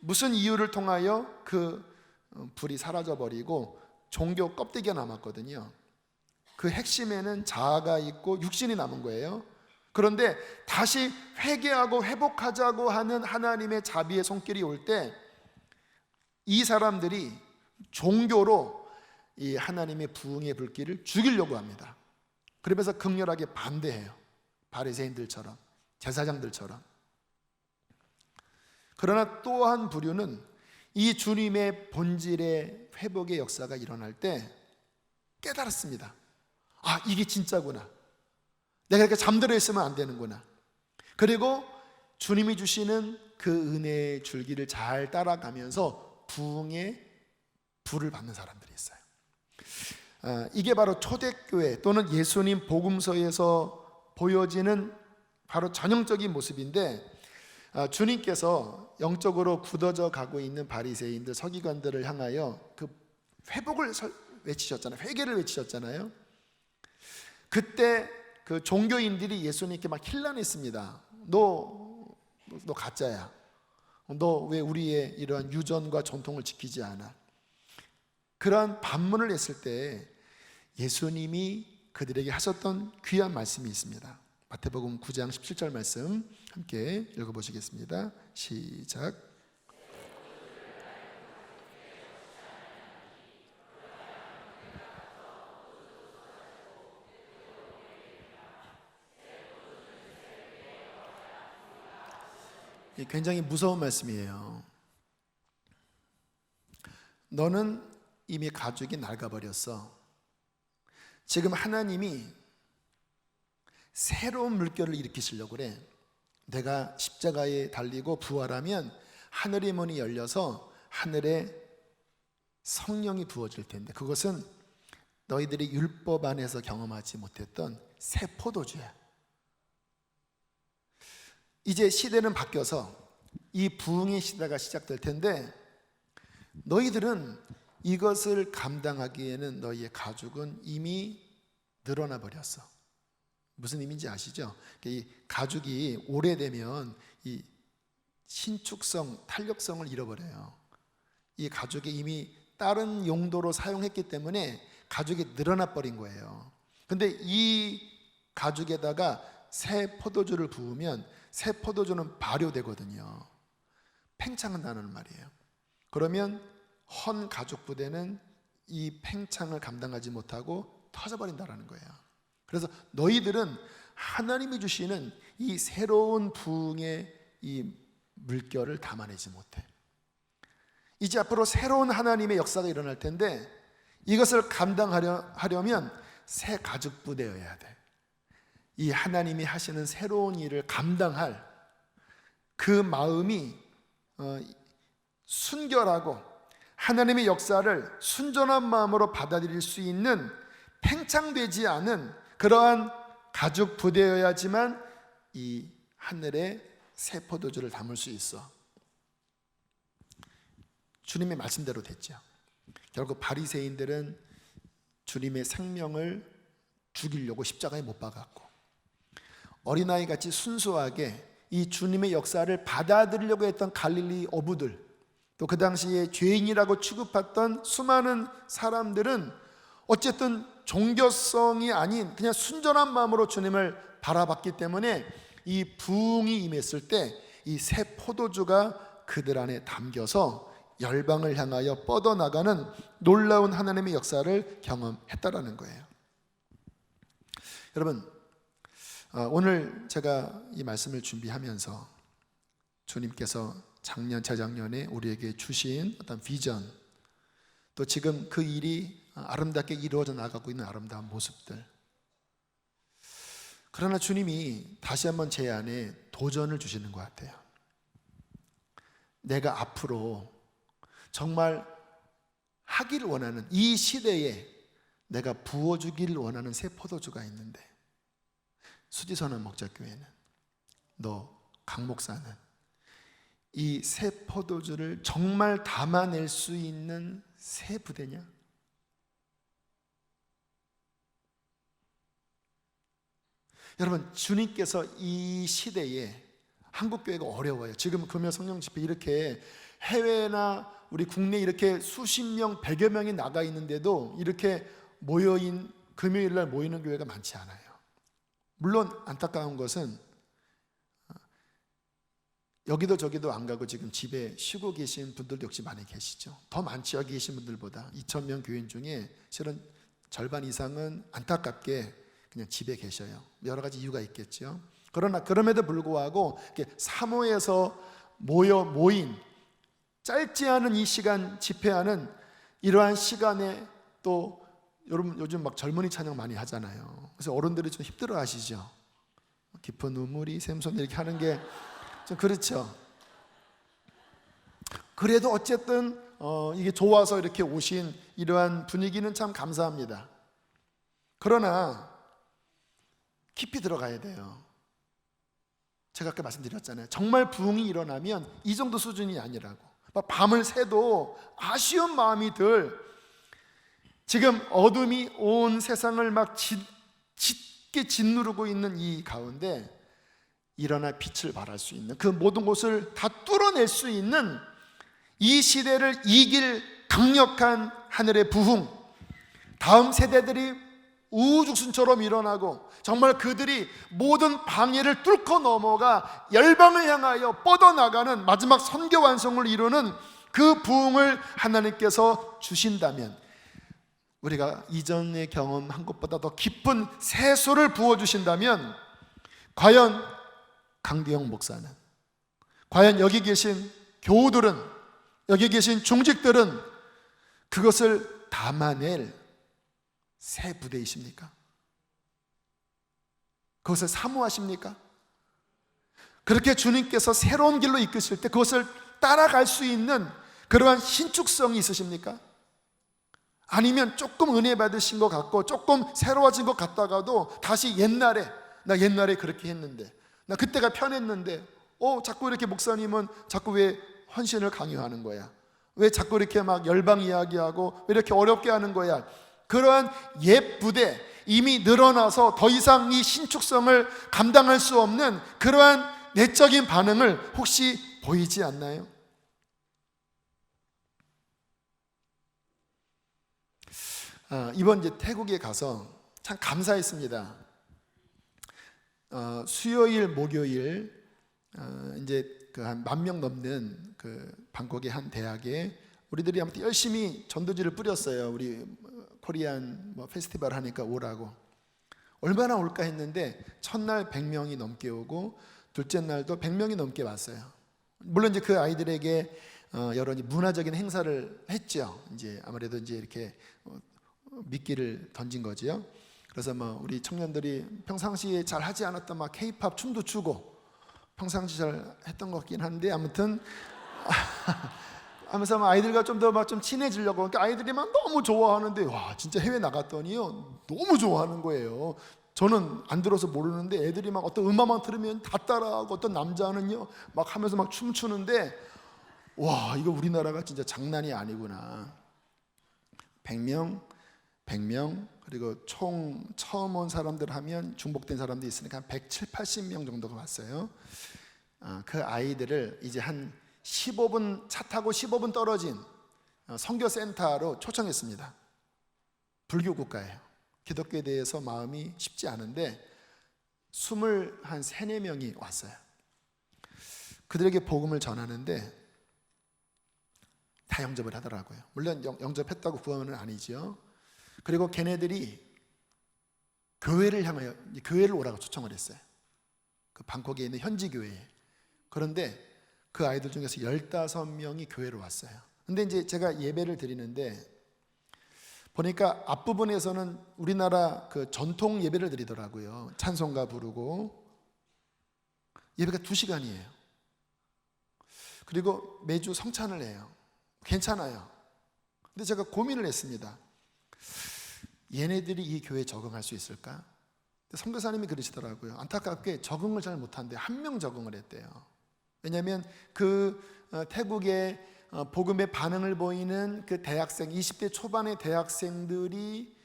무슨 이유를 통하여 그 불이 사라져버리고 종교 껍데기가 남았거든요. 그 핵심에는 자아가 있고 육신이 남은 거예요. 그런데 다시 회개하고 회복하자고 하는 하나님의 자비의 손길이 올 때 이 사람들이 종교로 이 하나님의 부흥의 불길을 죽이려고 합니다. 그러면서 극렬하게 반대해요. 바리새인들처럼, 제사장들처럼. 그러나 또 한 부류는 이 주님의 본질의 회복의 역사가 일어날 때 깨달았습니다. 아, 이게 진짜구나. 내가 이렇게 잠들어 있으면 안 되는구나. 그리고 주님이 주시는 그 은혜의 줄기를 잘 따라가면서 부흥의 불을 받는 사람들이 있어요. 이게 바로 초대교회 또는 예수님 복음서에서 보여지는 바로 전형적인 모습인데, 주님께서 영적으로 굳어져 가고 있는 바리새인들, 서기관들을 향하여 그 회복을 외치셨잖아요. 회개를 외치셨잖아요. 그때 그 종교인들이 예수님께 막 힐난했습니다. 너 가짜야. 너 왜 우리의 이러한 유전과 전통을 지키지 않아? 그러한 반문을 했을 때 예수님이 그들에게 하셨던 귀한 말씀이 있습니다. 마태복음 9장 17절 말씀 함께 읽어보시겠습니다. 시작. 굉장히 무서운 말씀이에요. 너는 이미 가죽이 낡아버렸어. 지금 하나님이 새로운 물결을 일으키시려고 그래. 내가 십자가에 달리고 부활하면 하늘의 문이 열려서 하늘에 성령이 부어질 텐데, 그것은 너희들이 율법 안에서 경험하지 못했던 새 포도주야. 이제 시대는 바뀌어서 이 부흥의 시대가 시작될 텐데, 너희들은 이것을 감당하기에는 너희의 가죽은 이미 늘어나 버렸어. 무슨 의미인지 아시죠? 이 가죽이 오래되면 이 신축성, 탄력성을 잃어버려요. 이 가죽이 이미 다른 용도로 사용했기 때문에 가죽이 늘어나 버린 거예요. 근데 이 가죽에다가 새 포도주를 부으면 새 포도주는 발효되거든요. 팽창한다는 말이에요. 그러면 헌 가죽 부대는 이 팽창을 감당하지 못하고 터져버린다는 거예요. 그래서 너희들은 하나님이 주시는 이 새로운 부흥의 이 물결을 담아내지 못해. 이제 앞으로 새로운 하나님의 역사가 일어날 텐데, 이것을 감당하려면 새 가죽 부대여야 돼. 이 하나님이 하시는 새로운 일을 감당할 그 마음이 순결하고 하나님의 역사를 순전한 마음으로 받아들일 수 있는 팽창되지 않은 그러한 가죽 부대여야지만 이 하늘에 새 포도주를 담을 수 있어. 주님의 말씀대로 됐죠. 결국 바리새인들은 주님의 생명을 죽이려고 십자가에 못 박았고, 어린아이같이 순수하게 이 주님의 역사를 받아들이려고 했던 갈릴리 어부들, 또 그 당시에 죄인이라고 취급했던 수많은 사람들은 어쨌든 종교성이 아닌 그냥 순전한 마음으로 주님을 바라봤기 때문에 이 부흥이 임했을 때 이 새 포도주가 그들 안에 담겨서 열방을 향하여 뻗어나가는 놀라운 하나님의 역사를 경험했다라는 거예요. 여러분, 오늘 제가 이 말씀을 준비하면서 주님께서 작년, 재작년에 우리에게 주신 어떤 비전, 또 지금 그 일이 아름답게 이루어져 나가고 있는 아름다운 모습들, 그러나 주님이 다시 한번 제 안에 도전을 주시는 것 같아요. 내가 앞으로 정말 하기를 원하는 이 시대에 내가 부어주기를 원하는 새 포도주가 있는데, 수지선한 목자교회는 너 강 목사는 이 새 포도주를 정말 담아낼 수 있는 새 부대냐? 여러분, 주님께서 이 시대에 한국교회가 어려워요. 지금 금요 성령 집회 이렇게 해외나 우리 국내 이렇게 수십 명, 100여 명이 나가 있는데도 이렇게 금요일 날 모이는 교회가 많지 않아요. 물론 안타까운 것은 여기도 저기도 안 가고 지금 집에 쉬고 계신 분들도 역시 많이 계시죠. 더 많지, 여기 계신 분들보다. 2,000명 교인 중에 실은 절반 이상은 안타깝게 그냥 집에 계셔요. 여러 가지 이유가 있겠죠. 그러나 그럼에도 불구하고 사모에서 모인 짧지 않은 이 시간 집회하는 이러한 시간에 또 여러분 요즘 막 젊은이 찬양 많이 하잖아요. 그래서 어른들이 좀 힘들어 하시죠. 깊은 눈물이 샘솟는 이렇게 하는 게 좀 그렇죠. 그래도 어쨌든 이게 좋아서 이렇게 오신 이러한 분위기는 참 감사합니다. 그러나 깊이 들어가야 돼요. 제가 아까 말씀드렸잖아요. 정말 부흥이 일어나면 이 정도 수준이 아니라고. 막 밤을 새도 아쉬운 마음이 들, 지금 어둠이 온 세상을 막 짙게 짓누르고 있는 이 가운데 일어나 빛을 발할 수 있는, 그 모든 것을 다 뚫어낼 수 있는 이 시대를 이길 강력한 하늘의 부흥, 다음 세대들이 우후죽순처럼 일어나고 정말 그들이 모든 방해를 뚫고 넘어가 열방을 향하여 뻗어나가는 마지막 선교 완성을 이루는 그 부흥을 하나님께서 주신다면, 우리가 이전에 경험한 것보다 더 깊은 세수를 부어주신다면, 과연 강대영 목사는, 과연 여기 계신 교우들은, 여기 계신 중직들은 그것을 담아낼 새 부대이십니까? 그것을 사모하십니까? 그렇게 주님께서 새로운 길로 이끄실 때 그것을 따라갈 수 있는 그러한 신축성이 있으십니까? 아니면 조금 은혜 받으신 것 같고 조금 새로워진 것 같다가도 다시 나 옛날에 그렇게 했는데, 나 그때가 편했는데 자꾸 이렇게 목사님은 자꾸 왜 헌신을 강요하는 거야? 왜 자꾸 이렇게 막 열방 이야기하고 왜 이렇게 어렵게 하는 거야? 그러한 옛 부대, 이미 늘어나서 더 이상 이 신축성을 감당할 수 없는 그러한 내적인 반응을 혹시 보이지 않나요? 이번 이제 태국에 가서 참 감사했습니다. 수요일, 목요일 이제 그 한 10,000명 넘는 그 방콕의 한 대학에 우리들이 아무튼 열심히 전도지를 뿌렸어요. 우리 코리안 페스티벌 하니까 오라고. 얼마나 올까 했는데 첫날 100명이 넘게 오고 둘째 날도 100명이 넘게 왔어요. 물론 이제 그 아이들에게 여러 문화적인 행사를 했죠. 이제 아무래도 이제 이렇게 미끼를 던진 거지요. 그래서 우리 청년들이 평상시에 잘 하지 않았던 막 K-팝 춤도 추고, 평상시 잘 했던 것 같긴 한데 아무튼 하면서 아이들과 좀 더 좀 친해지려고, 그러니까 아이들이 막 너무 좋아하는데, 와 진짜 해외 나갔더니요 너무 좋아하는 거예요. 저는 안 들어서 모르는데 애들이 막 어떤 음악만 들으면 다 따라하고, 어떤 남자는요 막 하면서 막 춤추는데, 와 이거 우리나라가 진짜 장난이 아니구나. 100명 그리고 총 처음 온 사람들 하면 중복된 사람도 있으니까 한 170, 80명 정도가 왔어요. 그 아이들을 이제 한 15분 차 타고 15분 떨어진 선교센터로 초청했습니다. 불교 국가예요. 기독교에 대해서 마음이 쉽지 않은데 23-4명이 왔어요. 그들에게 복음을 전하는데 다 영접을 하더라고요. 물론 영접했다고 구원은 아니죠. 그리고 걔네들이 교회를 향하여 교회를 오라고 초청을 했어요. 그 방콕에 있는 현지 교회에. 그런데 그 아이들 중에서 15명이 교회로 왔어요. 근데 이제 제가 예배를 드리는데 보니까 앞부분에서는 우리나라 그 전통 예배를 드리더라고요. 찬송가 부르고. 예배가 2시간이에요. 그리고 매주 성찬을 해요. 괜찮아요. 근데 제가 고민을 했습니다. 얘네들이 이 교회에 적응할 수 있을까? 선교사님이 그러시더라고요. 안타깝게 적응을 잘 못한대. 한 명 적응을 했대요. 왜냐하면 그 태국의 복음의 반응을 보이는 그 대학생, 20대 초반의 대학생들이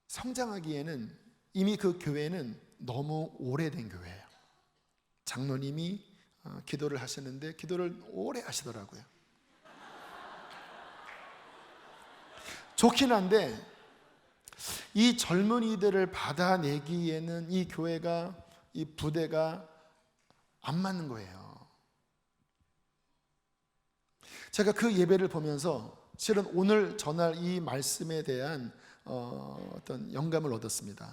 성장하기에는 이미 그 교회는 너무 오래된 교회예요. 장로님이 기도를 하시는데 기도를 오래 하시더라고요. 좋긴 한데 이 젊은이들을 받아내기에는 이 교회가, 이 부대가 안 맞는 거예요. 제가 그 예배를 보면서 실은 오늘 전할 이 말씀에 대한 어떤 영감을 얻었습니다.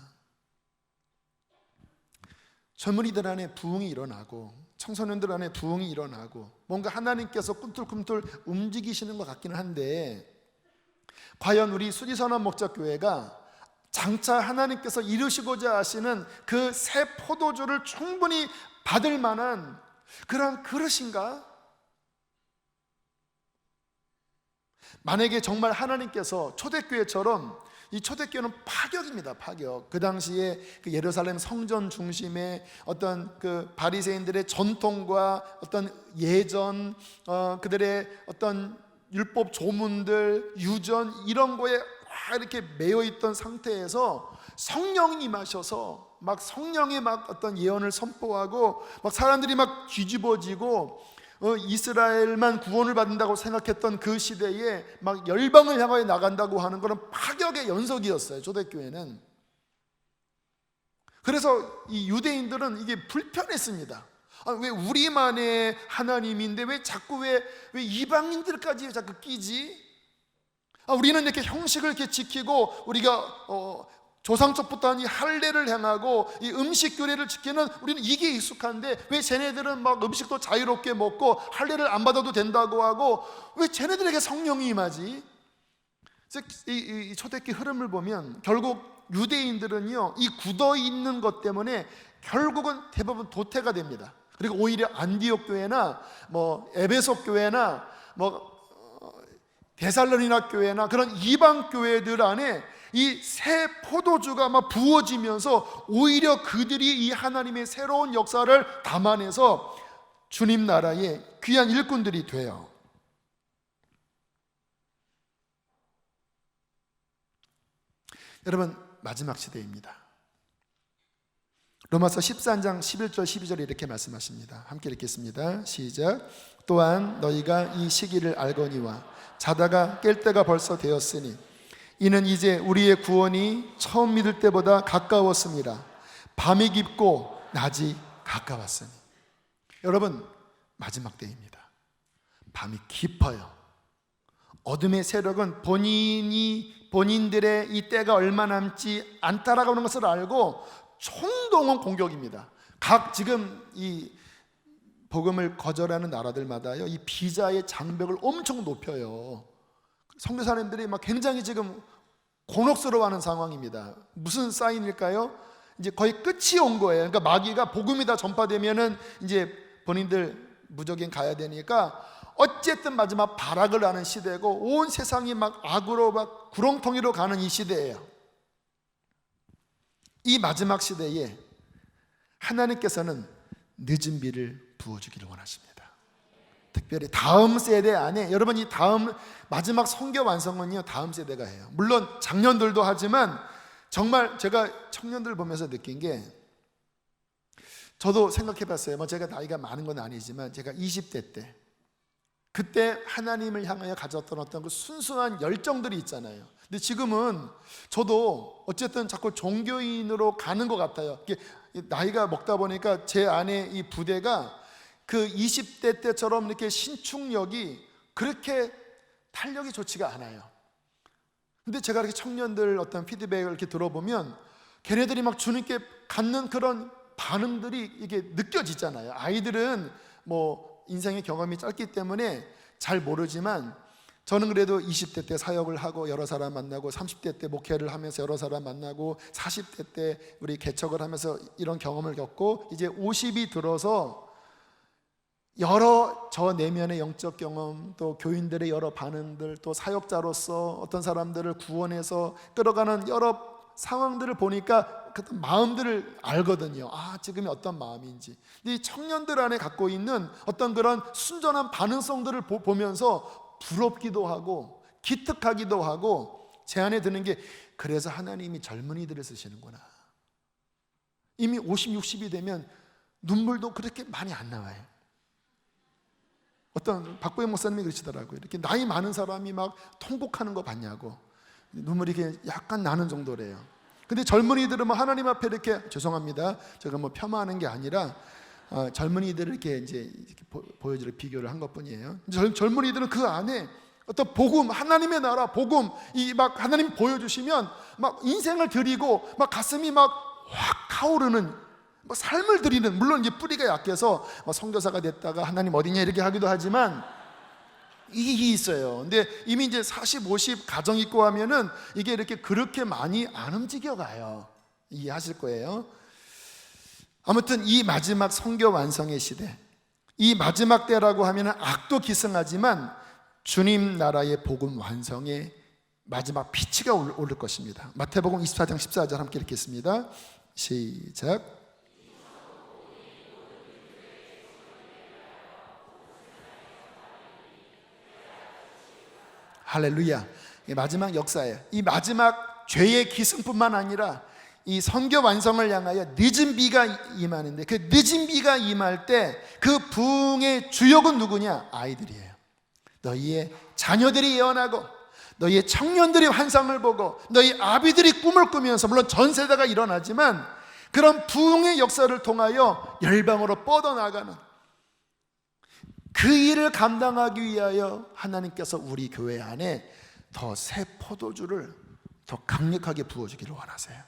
젊은이들 안에 부흥이 일어나고 청소년들 안에 부흥이 일어나고 뭔가 하나님께서 꿈틀꿈틀 움직이시는 것 같기는 한데, 과연 우리 수지선한 목자교회가 장차 하나님께서 이루시고자 하시는 그 새 포도주를 충분히 받을 만한 그런 그릇인가? 만약에 정말 하나님께서 초대교회처럼, 이 초대교회는 파격입니다. 파격. 그 당시에 그 예루살렘 성전 중심의 어떤 그 바리새인들의 전통과 어떤 예전, 그들의 어떤 율법 조문들, 유전 이런 거에 이렇게 매여 있던 상태에서 성령이 임하셔서 막 성령의 막 어떤 예언을 선포하고 막 사람들이 막 뒤집어지고 이스라엘만 구원을 받는다고 생각했던 그 시대에 막 열방을 향하여 나간다고 하는 그런 파격의 연속이었어요, 초대교회는. 그래서 이 유대인들은 이게 불편했습니다. 왜 우리만의 하나님인데 왜 자꾸 왜 이방인들까지 자꾸 끼지? 우리는 이렇게 형식을 이렇게 지키고 우리가 조상적부터 이 할례를 행하고 이 음식 규례를 지키는 우리는 이게 익숙한데 왜 쟤네들은 막 음식도 자유롭게 먹고 할례를 안 받아도 된다고 하고 왜 쟤네들에게 성령이 임하지? 이 초대교회 흐름을 보면 결국 유대인들은요, 이 굳어 있는 것 때문에 결국은 대부분 도태가 됩니다. 그리고 오히려 안디옥 교회나 뭐 에베소 교회나 뭐 데살로니가 교회나 그런 이방 교회들 안에 이 새 포도주가 막 부어지면서 오히려 그들이 이 하나님의 새로운 역사를 담아내서 주님 나라의 귀한 일꾼들이 돼요. 여러분, 마지막 시대입니다. 로마서 14장 11절 12절에 이렇게 말씀하십니다. 함께 읽겠습니다. 시작. 또한 너희가 이 시기를 알거니와 자다가 깰 때가 벌써 되었으니 이는 이제 우리의 구원이 처음 믿을 때보다 가까웠습니다. 밤이 깊고 낮이 가까웠으니. 여러분, 마지막 때입니다. 밤이 깊어요. 어둠의 세력은 본인들의 이 때가 얼마 남지 않다라고 것을 알고 총동원 공격입니다. 각 지금 이 복음을 거절하는 나라들마다요, 이 비자의 장벽을 엄청 높여요. 선교사님들이 막 굉장히 지금 곤혹스러워하는 상황입니다. 무슨 사인일까요? 이제 거의 끝이 온 거예요. 그러니까 마귀가 복음이 다 전파되면은 이제 본인들 무적인 가야 되니까 어쨌든 마지막 발악을 하는 시대고 온 세상이 막 악으로 막 구렁텅이로 가는 이 시대예요. 이 마지막 시대에 하나님께서는 늦은 비를 부어주기를 원하십니다. 특별히 다음 세대 안에, 여러분 이 다음 마지막 성교 완성은요 다음 세대가 해요. 물론 장년들도 하지만 정말 제가 청년들 보면서 느낀 게, 저도 생각해 봤어요. 뭐 제가 나이가 많은 건 아니지만 제가 20대 때 그때 하나님을 향하여 가졌던 어떤 그 순수한 열정들이 있잖아요. 근데 지금은 저도 어쨌든 자꾸 종교인으로 가는 것 같아요. 이게 나이가 먹다 보니까 제 안에 이 부대가 그 20대 때처럼 이렇게 신축력이 그렇게 탄력이 좋지가 않아요. 근데 제가 이렇게 청년들 어떤 피드백을 이렇게 들어보면 걔네들이 막 주님께 갖는 그런 반응들이 이게 느껴지잖아요. 아이들은 뭐 인생의 경험이 짧기 때문에 잘 모르지만 저는 그래도 20대 때 사역을 하고 여러 사람 만나고 30대 때 목회를 하면서 여러 사람 만나고 40대 때 우리 개척을 하면서 이런 경험을 겪고 이제 50이 들어서 여러 저 내면의 영적 경험, 또 교인들의 여러 반응들, 또 사역자로서 어떤 사람들을 구원해서 끌어가는 여러 상황들을 보니까 그 마음들을 알거든요. 아, 지금이 어떤 마음인지. 이 청년들 안에 갖고 있는 어떤 그런 순전한 반응성들을 보면서 부럽기도 하고 기특하기도 하고 제 안에 드는 게, 그래서 하나님이 젊은이들을 쓰시는구나. 이미 50, 60이 되면 눈물도 그렇게 많이 안 나와요. 어떤 박보영 목사님이 그러시더라고요. 이렇게 나이 많은 사람이 막 통곡하는 거 봤냐고. 눈물이 이렇게 약간 나는 정도래요. 근데 젊은이들은 뭐 하나님 앞에 이렇게, 죄송합니다, 제가 뭐 폄하하는 게 아니라 젊은이들을 이렇게 보여주려 비교를 한 것뿐이에요. 젊은이들은 그 안에 어떤 복음, 하나님의 나라 복음, 이 막 하나님 보여주시면 막 인생을 드리고 막 가슴이 막 확 타오르는 뭐 삶을 드리는, 물론 이제 뿌리가 약해서 뭐 선교사가 됐다가 하나님 어디냐 이렇게 하기도 하지만 이게 있어요. 근데 이미 이제 40, 50 가정 있고 하면은 이게 이렇게 그렇게 많이 안 움직여 가요. 이해하실 거예요. 아무튼 이 마지막 선교 완성의 시대, 이 마지막 때라고 하면은 악도 기승하지만 주님 나라의 복음 완성의 마지막 피치가 오를 것입니다. 마태복음 24장 14절 함께 읽겠습니다. 시작. 할렐루야. 이 마지막 역사예요. 이 마지막 죄의 기승뿐만 아니라 이 선교 완성을 향하여 늦은 비가 임하는데, 그 늦은 비가 임할 때 그 부흥의 주역은 누구냐? 아이들이에요. 너희의 자녀들이 예언하고 너희의 청년들이 환상을 보고 너희 아비들이 꿈을 꾸면서, 물론 전 세대가 일어나지만 그런 부흥의 역사를 통하여 열방으로 뻗어나가는 그 일을 감당하기 위하여 하나님께서 우리 교회 안에 더 새 포도주를 더 강력하게 부어주기를 원하세요.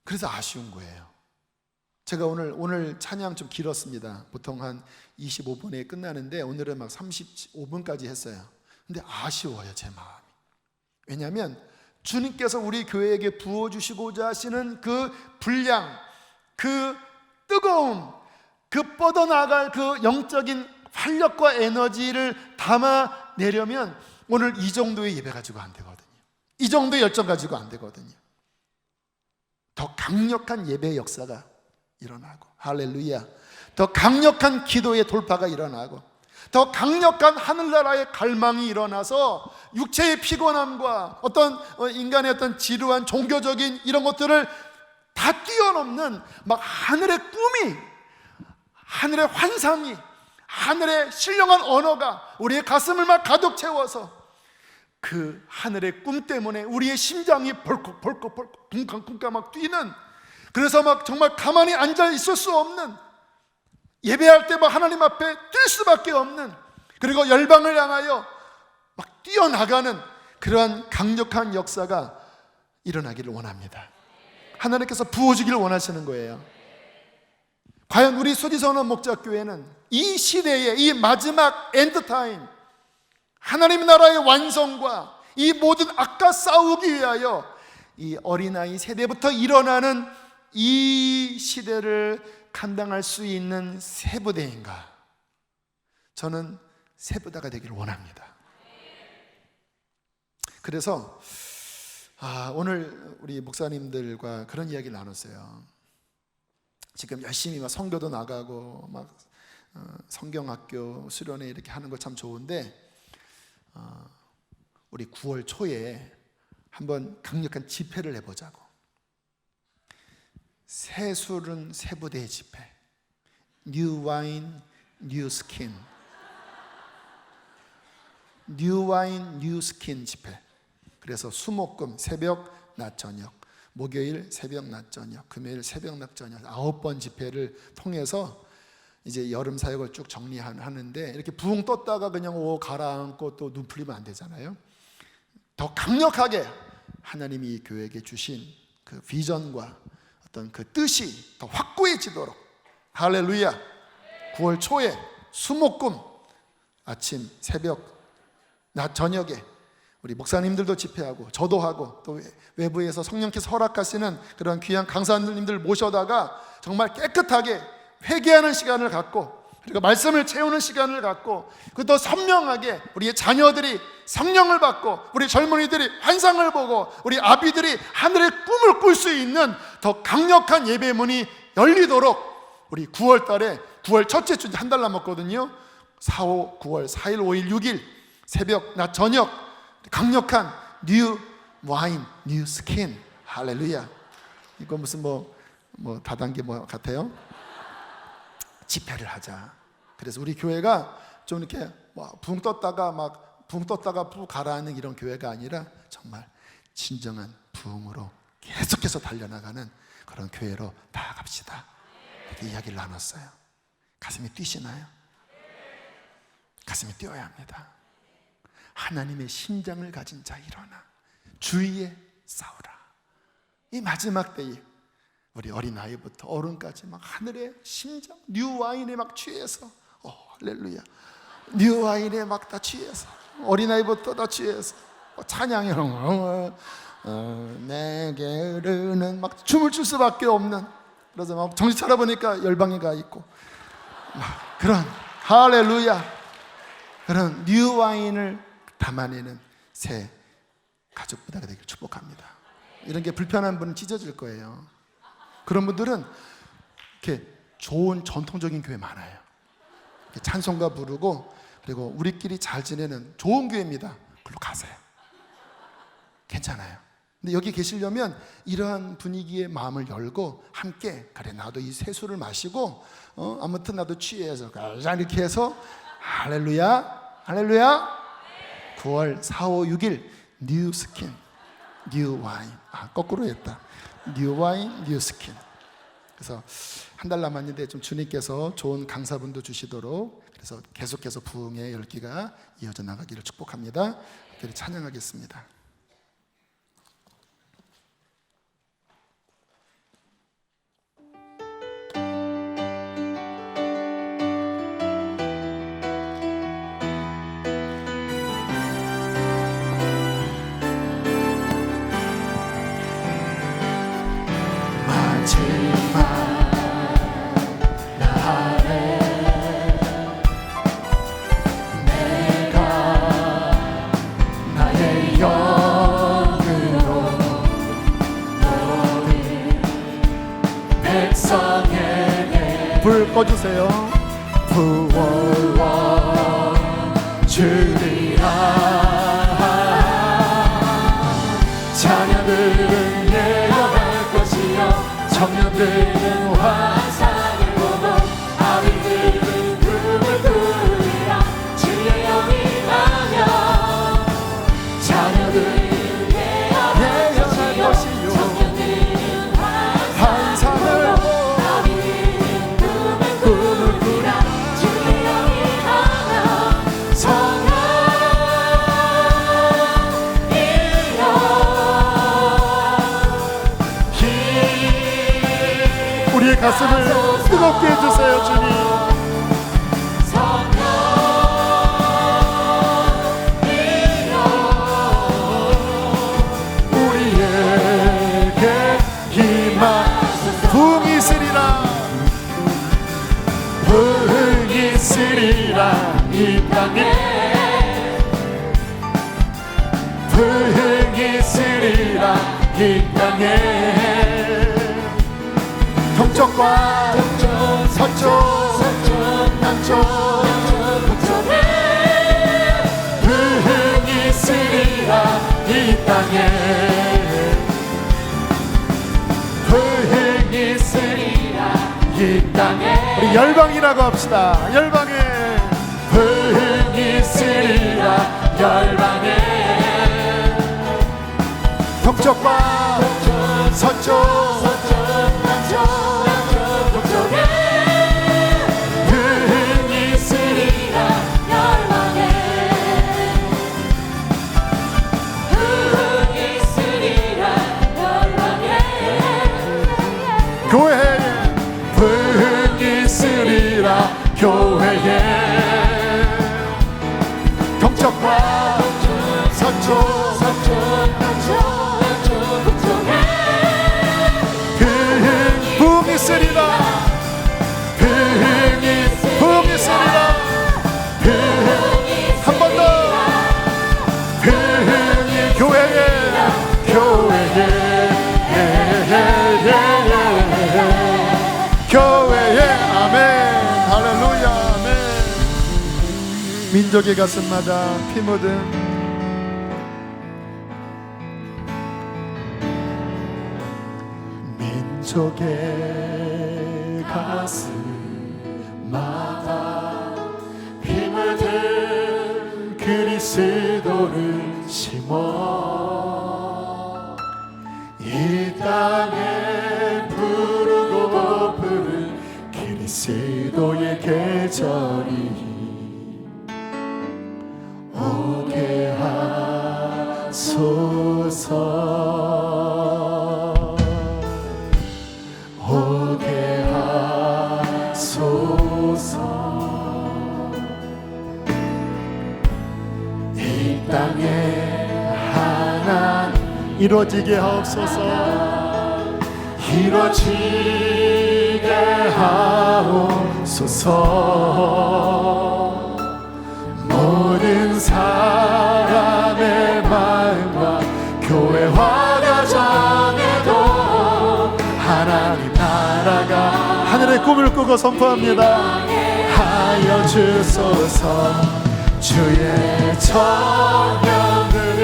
그래서 아쉬운 거예요. 제가 오늘 찬양 좀 길었습니다. 보통 한 25분에 끝나는데 오늘은 막 35분까지 했어요. 근데 아쉬워요, 제 마음이. 왜냐하면 주님께서 우리 교회에게 부어주시고자 하시는 그 분량, 그 뜨거움, 그 뻗어나갈 그 영적인 활력과 에너지를 담아내려면 오늘 이 정도의 예배 가지고 안 되거든요. 이 정도의 열정 가지고 안 되거든요. 더 강력한 예배의 역사가 일어나고, 할렐루야, 더 강력한 기도의 돌파가 일어나고, 더 강력한 하늘나라의 갈망이 일어나서 육체의 피곤함과 어떤 인간의 어떤 지루한 종교적인 이런 것들을 다 뛰어넘는 막 하늘의 꿈이, 하늘의 환상이, 하늘의 신령한 언어가 우리의 가슴을 막 가득 채워서 그 하늘의 꿈 때문에 우리의 심장이 벌컥벌컥 쿵쾅쿵쾅 막 뛰는, 그래서 막 정말 가만히 앉아 있을 수 없는, 예배할 때 막 하나님 앞에 뛸 수밖에 없는, 그리고 열방을 향하여 막 뛰어나가는 그러한 강력한 역사가 일어나기를 원합니다. 하나님께서 부어주기를 원하시는 거예요. 과연 우리 수지선언 목자교회는 이 시대의 이 마지막 엔드타임, 하나님 나라의 완성과 이 모든 악과 싸우기 위하여 이 어린아이 세대부터 일어나는 이 시대를 감당할 수 있는 세부대인가? 저는 세부대가 되기를 원합니다. 그래서 오늘 우리 목사님들과 그런 이야기를 나눴어요. 지금 열심히 막 선교도 나가고 막 성경학교 수련회 이렇게 하는 거 참 좋은데, 우리 9월 초에 한번 강력한 집회를 해보자고. 새 술은 새 부대의 집회, New Wine, New Skin, New Wine, New Skin 집회. 그래서 수목금 새벽 낮 저녁, 목요일 새벽 낮 저녁, 금요일 새벽 낮 저녁 9번 집회를 통해서 이제 여름 사역을 쭉 정리하는데, 이렇게 부흥 떴다가 그냥 가라앉고 또 눈 풀리면 안 되잖아요. 더 강력하게 하나님이 이 교회에게 주신 그 비전과 어떤 그 뜻이 더 확고해지도록, 할렐루야, 9월 초에 수목금 아침 새벽 낮 저녁에 우리 목사님들도 집회하고 저도 하고, 또 외부에서 성령께서 허락하시는 그런 귀한 강사님들 모셔다가 정말 깨끗하게 회개하는 시간을 갖고, 그리고 말씀을 채우는 시간을 갖고 더 선명하게 우리의 자녀들이 성령을 받고 우리 젊은이들이 환상을 보고 우리 아비들이 하늘의 꿈을 꿀 수 있는 더 강력한 예배문이 열리도록 우리 9월 달에 9월 첫째 주 한 달 남았거든요. 4, 5, 9월 4일, 5일, 6일 새벽, 낮, 저녁 강력한 뉴 와인, 뉴 스킨. 할렐루야. 이거 무슨 뭐 다단계 뭐 같아요? 집회를 하자. 그래서 우리 교회가 좀 이렇게 붕 떴다가 푹 가라앉는 이런 교회가 아니라 정말 진정한 부흥으로 계속해서 달려나가는 그런 교회로 나아갑시다. 이렇게 이야기를 나눴어요. 가슴이 뛰시나요? 가슴이 뛰어야 합니다. 하나님의 심장을 가진 자 일어나 주위에 싸우라. 이 마지막 때에 우리 어린아이부터 어른까지 막 하늘의 심장, 뉴 와인에 막 취해서 할렐루야, 뉴 와인에 막 다 취해서 어린아이부터 다 취해서 찬양해 내게 흐르는 막 춤을 출 수밖에 없는, 그래서 막 정신 차려보니까 열방에 가 있고 막 그런 할렐루야, 그런 뉴 와인을 담아내는 새 가족 부다가 되길 축복합니다. 이런 게 불편한 분은 찢어질 거예요. 그런 분들은 이렇게 좋은 전통적인 교회 많아요. 찬송가 부르고 그리고 우리끼리 잘 지내는 좋은 교회입니다. 그걸로 가세요. 괜찮아요. 근데 여기 계시려면 이러한 분위기의 마음을 열고 함께 그래 나도 이 세수를 마시고 아무튼 나도 취해서 이렇게 해서 할렐루야 할렐루야 9월 4, 5, 6일 뉴 스킨 뉴 와인, 거꾸로 했다. 뉴 와인, 뉴 스킨. 그래서 한 달 남았는데 좀 주님께서 좋은 강사분도 주시도록 그래서 계속해서 부흥의 열기가 이어져 나가기를 축복합니다. 함께 찬양하겠습니다. 불 꺼주세요. 부활와 주리라. 자녀들은 예언할 것이요 청년들은 환상을 보고 아비들은 꿈을 꾸리라. 주의 영이 나면 자녀들은 예언할 것이요 청년들은 환상을 보고 우리의 가슴을 뜨겁게 해주세요. 주님 우리에게 희망 부흥이 있으리라. 부흥이 있으리라. 이 땅에 부흥이 있으리라. 이 땅에 동쪽과 서쪽 남쪽 북쪽에 부흥이 있으리라. 이 땅에 부흥이 있으리라. 이 땅에 우리 열방이라고 합시다. 열방에 부흥이 있으리라. 열방에 동쪽과 서쪽 교회에 부흥이 있으리라. 교회에 동쪽과 서쪽 남쪽 북쪽에 민족의 가슴마다 피 묻은 민족의 가슴마다 피 묻은 그리스도를 심어 이 땅에 부르고 부른 그리스도의 계절이 오게 하소서 오게 하소서 이 땅에 하나님 이루어지게 하옵소서 이루어지게 하옵소서 모든 사람의 마음과 교회와 가정에도 하나님 나라가 하늘의 꿈을 꾸고 선포합니다. 하여 주소서 주의 청년들이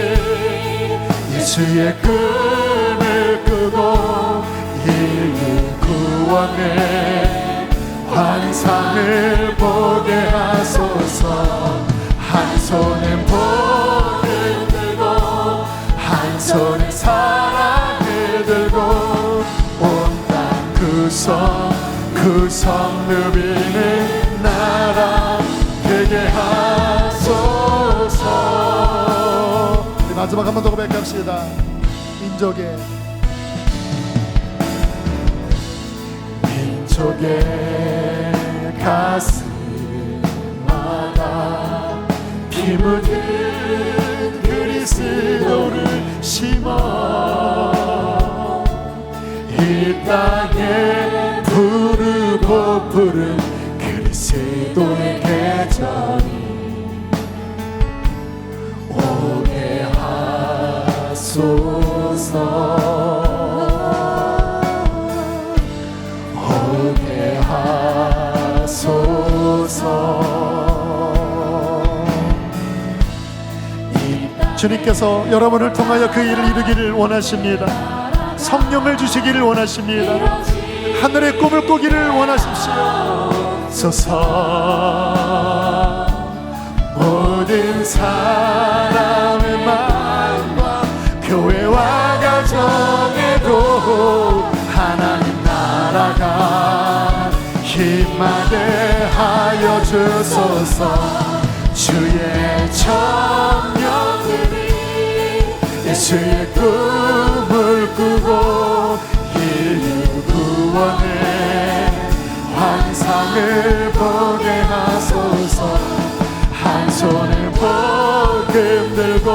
예수의 꿈을 꾸고 인류 구원의 환상을 보게 하소서 한 손에 복을 들고 한 손에 사랑을 들고 온 땅 구성 누비는 나라 되게 하소서. 마지막 한 번 더 고백합시다. 민족의 가슴마다 피 묻은 그리스도를 심어 이 땅에 부르고 부른 그리스도의 계절이 오게 하소서 오게 하소서. 주님께서 여러분을 통하여 그 일을 이루기를 원하십니다. 성령을 주시기를 원하십니다. 하늘의 꿈을 꾸기를 원하십시오. 소서 모든 사람의 마음과 교회와 가정에도 하나님 나라가 힘나게 하여 주소서. 주의 청년들이 예수의 꿈을 꾸고 인류 구원의 환상을 보게 하소서. 한 손에 복음 들고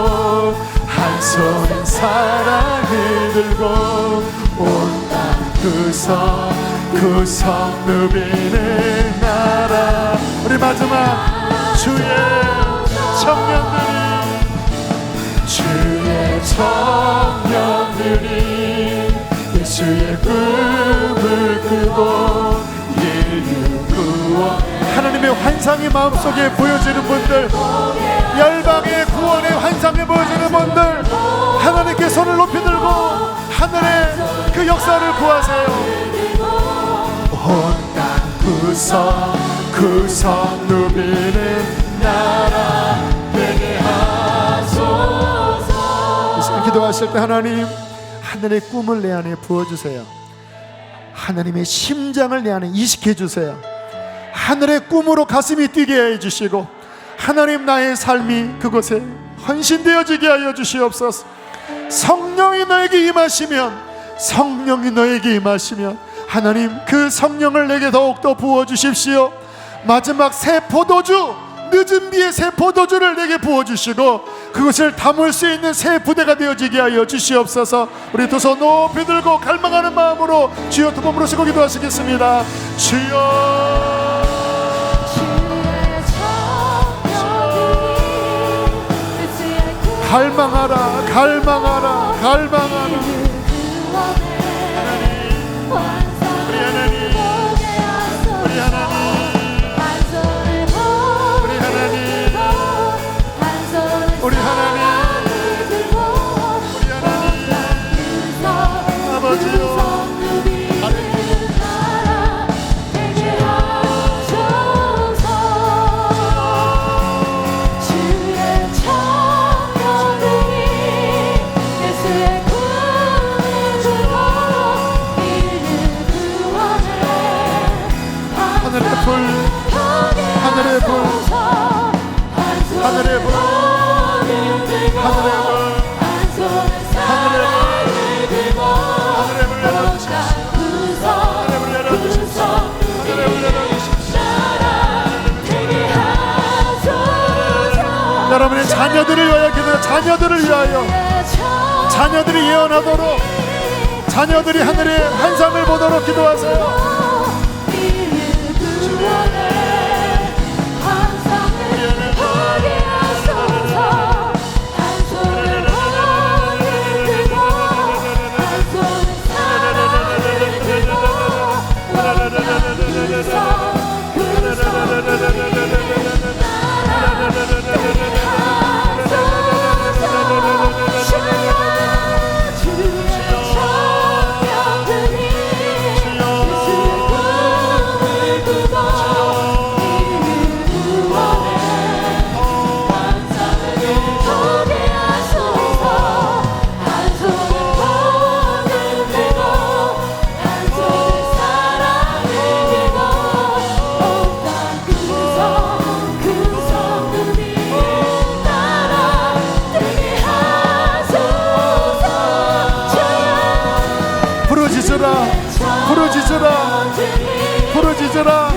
한 손에 사랑을 들고 온 땅 구성 누비는 나라. 우리 마지막 주의 청년들이 예수의 꿈을 꾸고 인류 구원 하나님의 환상이 마음속에 보여지는 분들, 열방의 구원의 환상이 보여지는 분들, 하나님께 손을 높이 들고 하늘의 그 역사를 구하세요. 온 땅 구성 누비는 나라 되게 하소서. 기도하실 때 하나님, 하늘의 꿈을 내 안에 부어주세요. 하나님의 심장을 내 안에 이식해 주세요. 하늘의 꿈으로 가슴이 뛰게 해주시고 하나님 나의 삶이 그곳에 헌신되어지게 하여 주시옵소서. 성령이 너에게 임하시면 하나님 그 성령을 내게 더욱더 부어주십시오. 마지막 새 포도주, 늦은 비의 새 포도주를 내게 부어주시고 그것을 담을 수 있는 새 부대가 되어지게 하여 주시옵소서. 우리 두 손 높이 들고 갈망하는 마음으로 주여 두 번 부르시고 기도하시겠습니다. 주여 갈망하라, 갈망하라, 갈망하라. 우리 하나님, 우리 하나님, 우리 하나님, 하늘의 불, 하늘의 불, 하늘의 불 내려주십시오. 하늘의 불 내려주십시오. 하늘의 불 내려주십시오. 여러분의 자녀들을 위하여 기도해. 자녀들을 위하여, 자녀들이 예언하도록, 자녀들이 하늘의 환상을 보도록 기도하세요. 부르짖으라.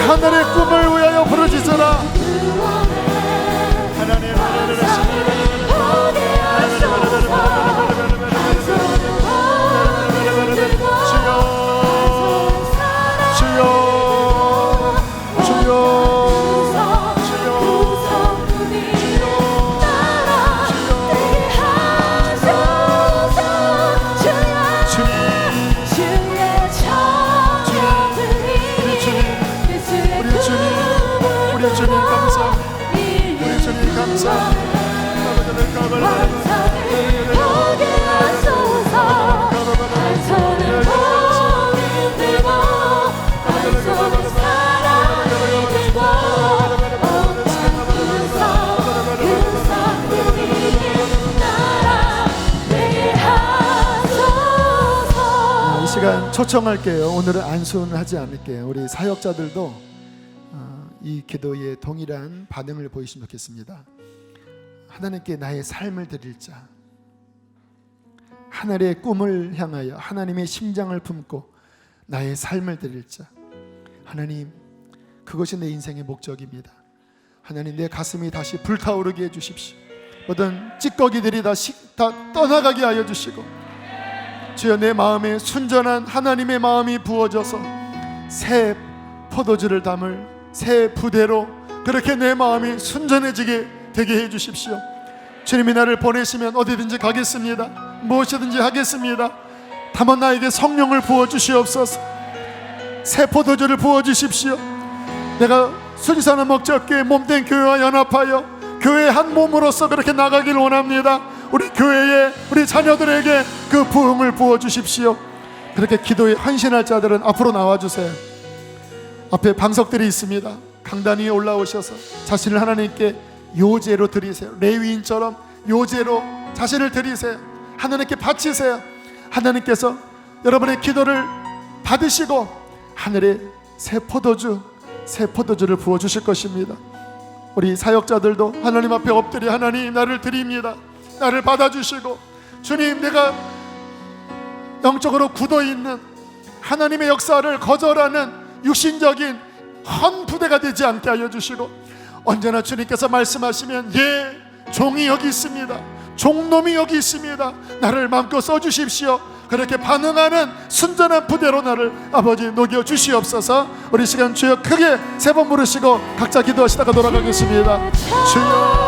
하늘의 꿈을 위하여 부르짖으라. 하나님 시간 초청할게요. 오늘은 안수하지 않을게요. 우리 사역자들도 이 기도에 동일한 반응을 보이시면 좋겠습니다. 하나님께 나의 삶을 드릴 자, 하늘의 꿈을 향하여 하나님의 심장을 품고 나의 삶을 드릴 자, 하나님, 그것이 내 인생의 목적입니다. 하나님, 내 가슴이 다시 불타오르게 해주십시오. 모든 찌꺼기들이 다 떠나가게 하여 주시고, 주여, 내 마음에 순전한 하나님의 마음이 부어져서 새 포도주를 담을 새 부대로 그렇게 내 마음이 순전해지게 되게 해주십시오. 주님이 나를 보내시면 어디든지 가겠습니다. 무엇이든지 하겠습니다. 다만 나에게 성령을 부어주시옵소서. 새 포도주를 부어주십시오. 내가 순수한 목적교회 몸된 교회와 연합하여 교회 한 몸으로서 그렇게 나가길 원합니다. 우리 교회에, 우리 자녀들에게 그 부흥을 부어주십시오. 그렇게 기도에 헌신할 자들은 앞으로 나와주세요. 앞에 방석들이 있습니다. 강단 위에 올라오셔서 자신을 하나님께 요제로 드리세요. 레위인처럼 요제로 자신을 드리세요. 하나님께 바치세요. 하나님께서 여러분의 기도를 받으시고 하늘의 새 포도주를 부어주실 것입니다. 우리 사역자들도 하나님 앞에 엎드려, 하나님, 나를 드립니다. 나를 받아주시고, 주님, 내가 영적으로 굳어있는 하나님의 역사를 거절하는 육신적인 헌 부대가 되지 않게 하여 주시고, 언제나 주님께서 말씀하시면 예, 종이 여기 있습니다, 종놈이 여기 있습니다, 나를 마음껏 써주십시오. 그렇게 반응하는 순전한 부대로 나를 아버지 녹여 주시옵소서. 우리 시간 주여 크게 세 번 부르시고 각자 기도하시다가 돌아가겠습니다. 주여